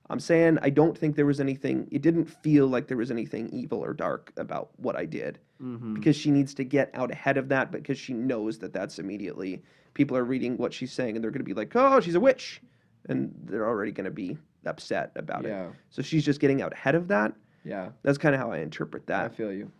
I'm saying I don't think there was anything, it didn't feel like there was anything evil or dark about what I did. Mm-hmm. Because she needs to get out ahead of that, because she knows that that's immediately, people are reading what she's saying and they're going to be like, oh, she's a witch. And they're already going to be upset about it. Yeah. So she's just getting out ahead of that. Yeah. That's kind of how I interpret that. I feel you.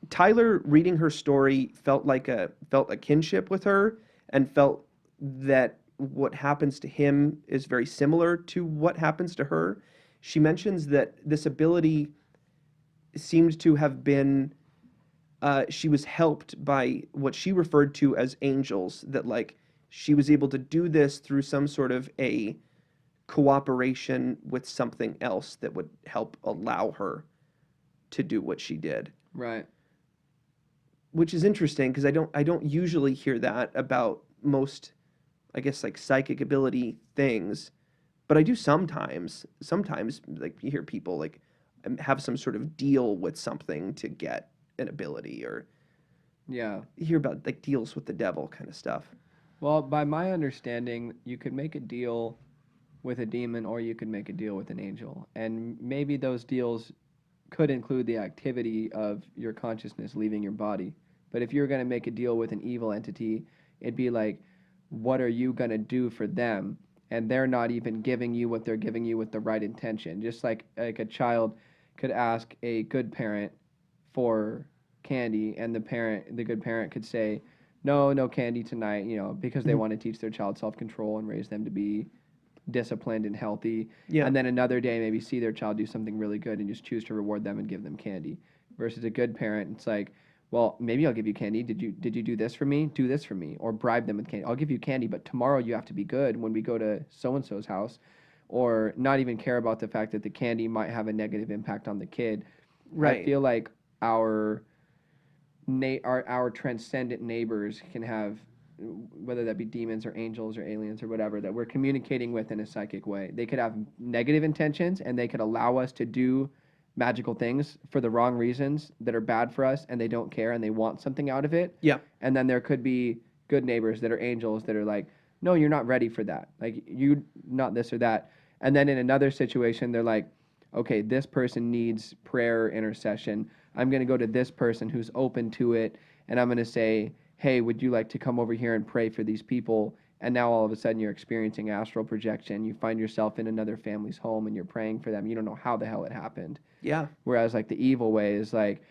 Tyler reading her story felt a kinship with her, and felt that what happens to him is very similar to what happens to her. She mentions that this ability seemed to have been she was helped by what she referred to as angels, that like she was able to do this through some sort of a cooperation with something else that would help allow her to do what she did. Right. Which is interesting, because I don't usually hear that about most, I guess, like psychic ability things, but I do sometimes. Sometimes, like, you hear people like have some sort of deal with something to get an ability, or Yeah. you hear about like deals with the devil kind of stuff. Well, by my understanding, you could make a deal with a demon or you could make a deal with an angel. And maybe those deals could include the activity of your consciousness leaving your body. But if you're going to make a deal with an evil entity, it'd be like, what are you going to do for them? And they're not even giving you what they're giving you with the right intention. Just like a child could ask a good parent for candy, and the good parent could say, no candy tonight, because they want to teach their child self-control and raise them to be disciplined and healthy. Yeah. And then another day maybe see their child do something really good and just choose to reward them and give them candy. Versus a good parent, it's like, well, maybe I'll give you candy. Did you do this for me? Do this for me. Or bribe them with candy. I'll give you candy, but tomorrow you have to be good when we go to so-and-so's house. Or not even care about the fact that the candy might have a negative impact on the kid. Right. I feel like our transcendent neighbors can have, whether that be demons or angels or aliens or whatever, that we're communicating with in a psychic way. They could have negative intentions, and they could allow us to do magical things for the wrong reasons that are bad for us, and they don't care and they want something out of it. Yeah. And then there could be good neighbors that are angels that are like, no, you're not ready for that. Like, you not this or that. And then in another situation, they're like, okay, this person needs prayer intercession. I'm going to go to this person who's open to it, and I'm going to say, hey, would you like to come over here and pray for these people? And now all of a sudden you're experiencing astral projection. You find yourself in another family's home and you're praying for them. You don't know how the hell it happened. Yeah. Whereas like the evil way is like,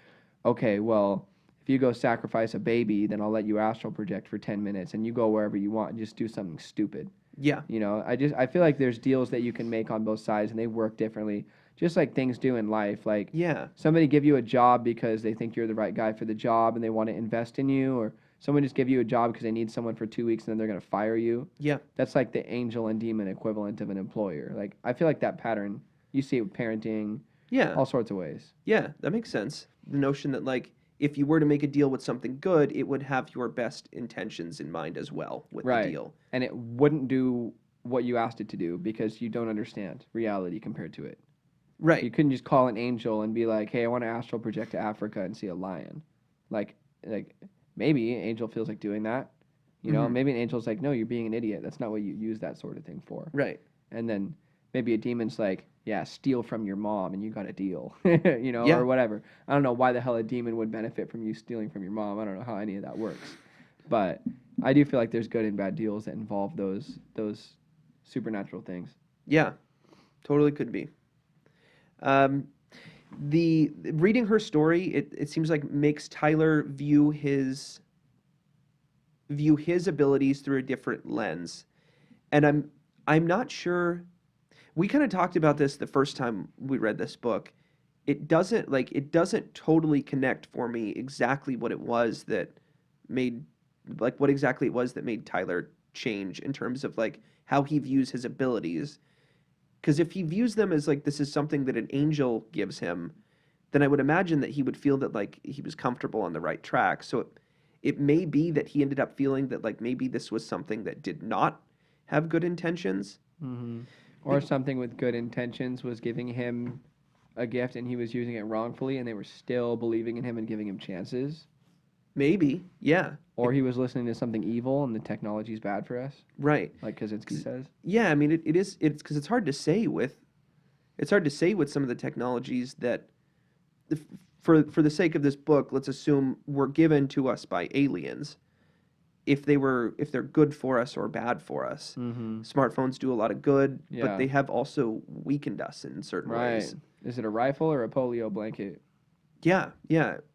okay, well, if you go sacrifice a baby, then I'll let you astral project for 10 minutes and you go wherever you want and just do something stupid. Yeah. I feel like there's deals that you can make on both sides and they work differently. Just like things do in life. Like, Yeah. somebody give you a job because they think you're the right guy for the job and they want to invest in you, or someone just give you a job because they need someone for 2 weeks and then they're going to fire you. Yeah. That's like the angel and demon equivalent of an employer. Like, I feel like that pattern, you see it with parenting, Yeah. all sorts of ways. Yeah, that makes sense. The notion that, like, if you were to make a deal with something good, it would have your best intentions in mind as well with the deal. And it wouldn't do what you asked it to do because you don't understand reality compared to it. Right. You couldn't just call an angel and be like, hey, I want to astral project to Africa and see a lion. Like maybe an angel feels like doing that. Maybe an angel's like, no, you're being an idiot. That's not what you use that sort of thing for. Right. And then maybe a demon's like, yeah, steal from your mom and you got a deal, Yeah. or whatever. I don't know why the hell a demon would benefit from you stealing from your mom. I don't know how any of that works. But I do feel like there's good and bad deals that involve those supernatural things. Yeah, totally could be. the reading her story, it seems like makes Tyler view his abilities through a different lens. And I'm not sure. We kind of talked about this the first time we read this book. It doesn't totally connect for me exactly what it was that made what exactly it was that made Tyler change in terms of like how he views his abilities. Because if he views them as like this is something that an angel gives him, then I would imagine that he would feel that like he was comfortable on the right track. So it may be that he ended up feeling that like maybe this was something that did not have good intentions. Mm-hmm. Or something with good intentions was giving him a gift and he was using it wrongfully and they were still believing in him and giving him chances. Maybe, yeah. Or he was listening to something evil and the technology is bad for us, Right. like Kaczynski says. Yeah, I mean it's because it's hard to say with some of the technologies that for the sake of this book, let's assume were given to us by aliens. If they're good for us or bad for us. Mm-hmm. Smartphones do a lot of good, Yeah. but they have also weakened us in certain ways. Is it a rifle or a polio blanket? Yeah,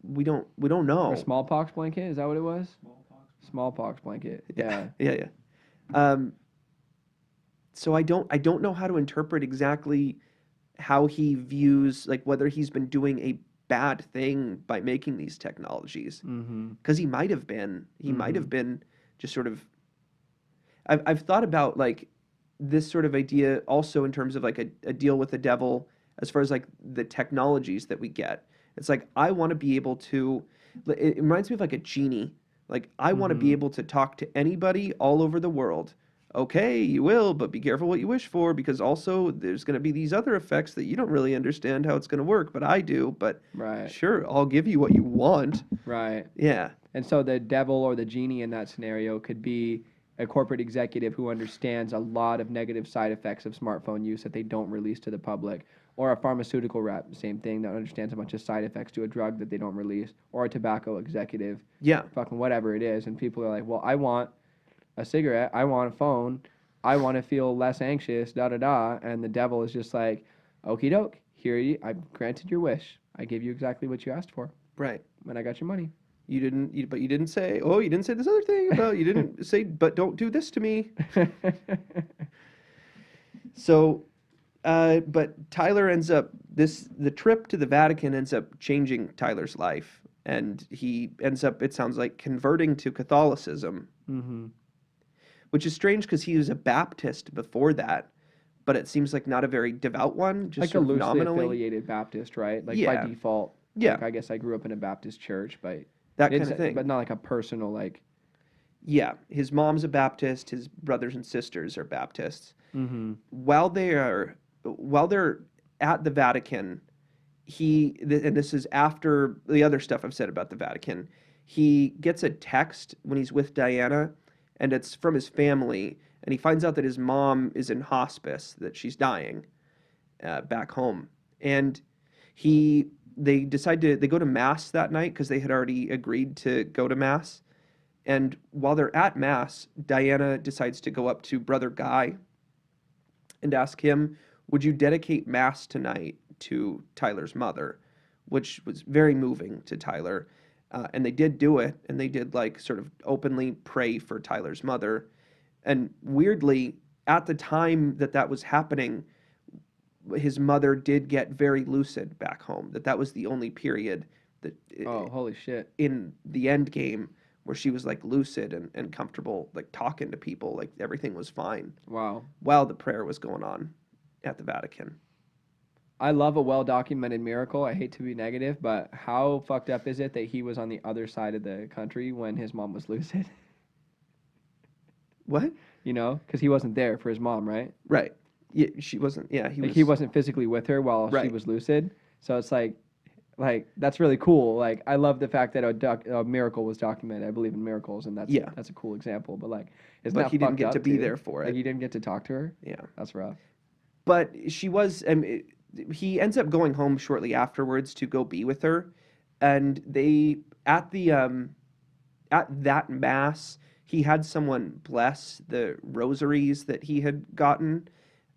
we don't know. Or a smallpox blanket? Is that what it was? Smallpox. Smallpox blanket. Yeah. Yeah. So I don't know how to interpret exactly how he views like whether he's been doing a bad thing by making these technologies. Mm-hmm. Because he might have been just sort of. I've thought about like this sort of idea also in terms of like a deal with the devil as far as like the technologies that we get. It's like I want to be able to. It reminds me of like a genie. Like I want to be able to talk to anybody all over the world. Okay, you will, but be careful what you wish for because also there's going to be these other effects that you don't really understand how it's going to work, but I do. But Right. sure, I'll give you what you want. Right. Yeah. And so the devil or the genie in that scenario could be a corporate executive who understands a lot of negative side effects of smartphone use that they don't release to the public, or a pharmaceutical rep, same thing, that understands a bunch of side effects to a drug that they don't release, or a tobacco executive, Yeah. fucking whatever it is. And people are like, well, I want a cigarette, I want a phone, I want to feel less anxious, da-da-da. And the devil is just like, okie doke, I've granted your wish. I gave you exactly what you asked for, Right. and I got your money. But you didn't say, oh, you didn't say this other thing about, you didn't say, but don't do this to me. So, but Tyler the trip to the Vatican ends up changing Tyler's life. And he ends up, it sounds like, converting to Catholicism, Mm-hmm. which is strange because he was a Baptist before that. But it seems like not a very devout one, just Like a sort of loosely nominally. affiliated Baptist, right? Like Yeah. by default. Yeah. Like I guess I grew up in a Baptist church, but That kind of thing. But not like a personal like. Yeah, his mom's a Baptist. His brothers and sisters are Baptists. Mm-hmm. While they're at the Vatican, and this is after the other stuff I've said about the Vatican, he gets a text when he's with Diana, and it's from his family, and he finds out that his mom is in hospice, that she's dying, back home, and they go to mass that night because they had already agreed to go to mass. And while they're at mass, Diana decides to go up to Brother Guy and ask him, would you dedicate mass tonight to Tyler's mother? Which was very moving to Tyler. And they did do it, and they did like sort of openly pray for Tyler's mother. And weirdly, at the time that was happening, his mother did get very lucid back home. That was the only period that Oh, holy shit. in the end game where she was like lucid and comfortable like talking to people, like everything was fine Wow. while the prayer was going on at the Vatican. I love a well-documented miracle. I hate to be negative, but how fucked up is it that he was on the other side of the country when his mom was lucid? What? You know, because he wasn't there for his mom, right? Right. Yeah, she wasn't. Yeah, He wasn't physically with her while she Right. was lucid. So it's like that's really cool. Like I love the fact that a miracle was documented. I believe in miracles, and that's a cool example. But like, isn't But that he didn't fucked get up to be too? there for it. Like he didn't get to talk to her. Yeah. That's rough. But she was. He ends up going home shortly afterwards to go be with her, and they at that mass he had someone bless the rosaries that he had gotten,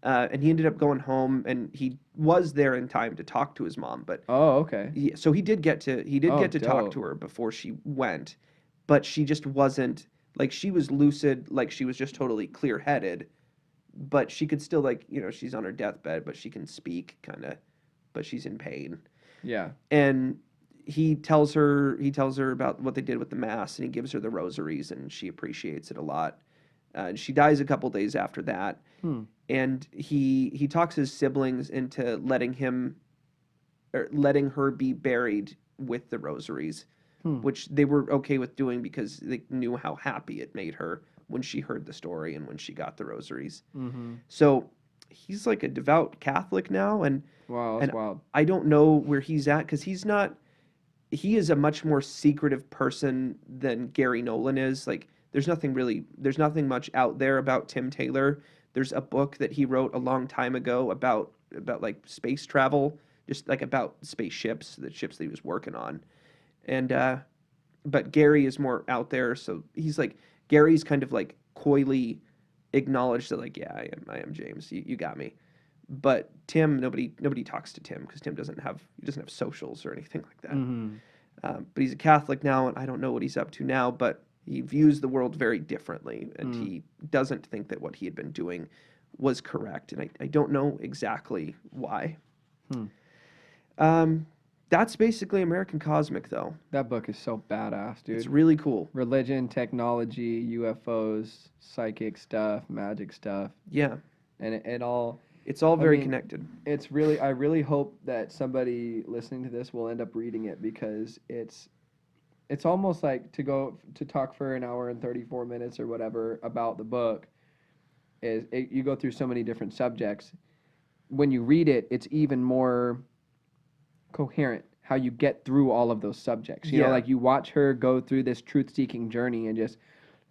And he ended up going home, and he was there in time to talk to his mom. But Oh, okay. so he did get to Oh, talk dope. to her before she went, but she just wasn't like she was lucid, like she was just totally clear headed, but she could still like she's on her deathbed, but she can speak kind of, but she's in pain. Yeah. And he tells her about what they did with the mass, and he gives her the rosaries, and she appreciates it a lot. And she dies a couple days after that, Hmm. and he talks his siblings into letting her be buried with the rosaries, Hmm. which they were okay with doing because they knew how happy it made her when she heard the story and when she got the rosaries. Mm-hmm. So he's like a devout Catholic now, Wow, that's and wild. I don't know where he's at because he's not. He is a much more secretive person than Gary Nolan is. Like, there's nothing much out there about Tim Taylor. There's a book that he wrote a long time ago about like space travel, just like about spaceships, the ships that he was working on. And but Gary is more out there, so Gary's kind of like coyly acknowledged that like, yeah, I am James. You got me. But Tim, nobody talks to Tim because Tim doesn't have socials or anything like that. Mm-hmm. But he's a Catholic now, and I don't know what he's up to now. But he views the world very differently, and he doesn't think that what he had been doing was correct. And I don't know exactly why. That's basically American Cosmic, though. That book is so badass, dude. It's really cool. Religion, technology, UFOs, psychic stuff, magic stuff, Yeah, and it all. it's all I very mean, connected. It's really. I really hope that somebody listening to this will end up reading it because it's almost like to talk for an hour and 34 minutes or whatever about the book. You go through so many different subjects. When you read it, it's even more coherent how you get through all of those subjects. You know, Yeah. like you watch her go through this truth-seeking journey and just,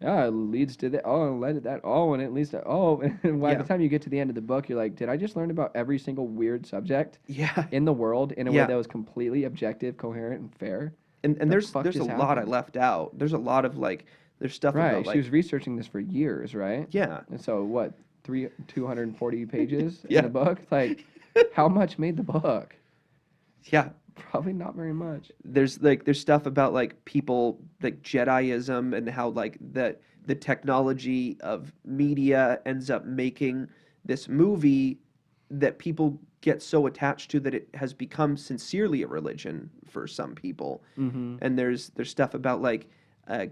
it leads to that. Oh, it led to that. Oh, and it leads to and by Yeah. the time you get to the end of the book, you're like, did I just learn about every single weird subject Yeah, in the world in a way Yeah. that was completely objective, coherent, and fair? and The there's fuck a just lot I happened? left out. There's a lot of like there's stuff Right. about She like was researching this for years, right? yeah. And so what? 240 pages in Yeah. the book? Like, how much made the book? Yeah, Probably not very much. there's stuff about like people like Jediism and how like the technology of media ends up making this movie that people get so attached to that it has become sincerely a religion for some people. Mm-hmm. And there's stuff about like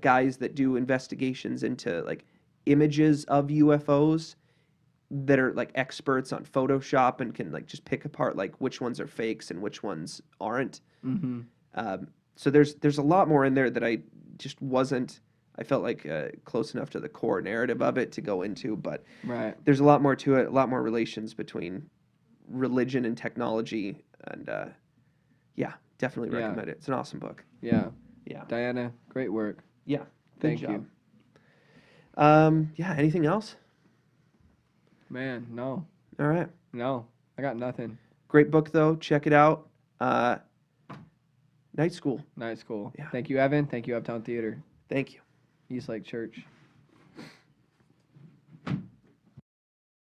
guys that do investigations into like images of UFOs that are like experts on Photoshop and can like just pick apart like which ones are fakes and which ones aren't. Mm-hmm. So there's a lot more in there that I just wasn't. I felt like close enough to the core narrative of it to go into, but Right. there's a lot more to it. A lot more relations between religion and technology, and yeah, definitely Yeah. recommend it. It's an awesome book. Yeah. Yeah, Diana, great work. yeah, good Thank job. you. Yeah. Anything else? Man, no. All right. No. I got nothing. Great book though. Check it out. Night School. Night school. Yeah. Thank you, Evan. Thank you, Uptown Theater. Thank you. East Lake Church.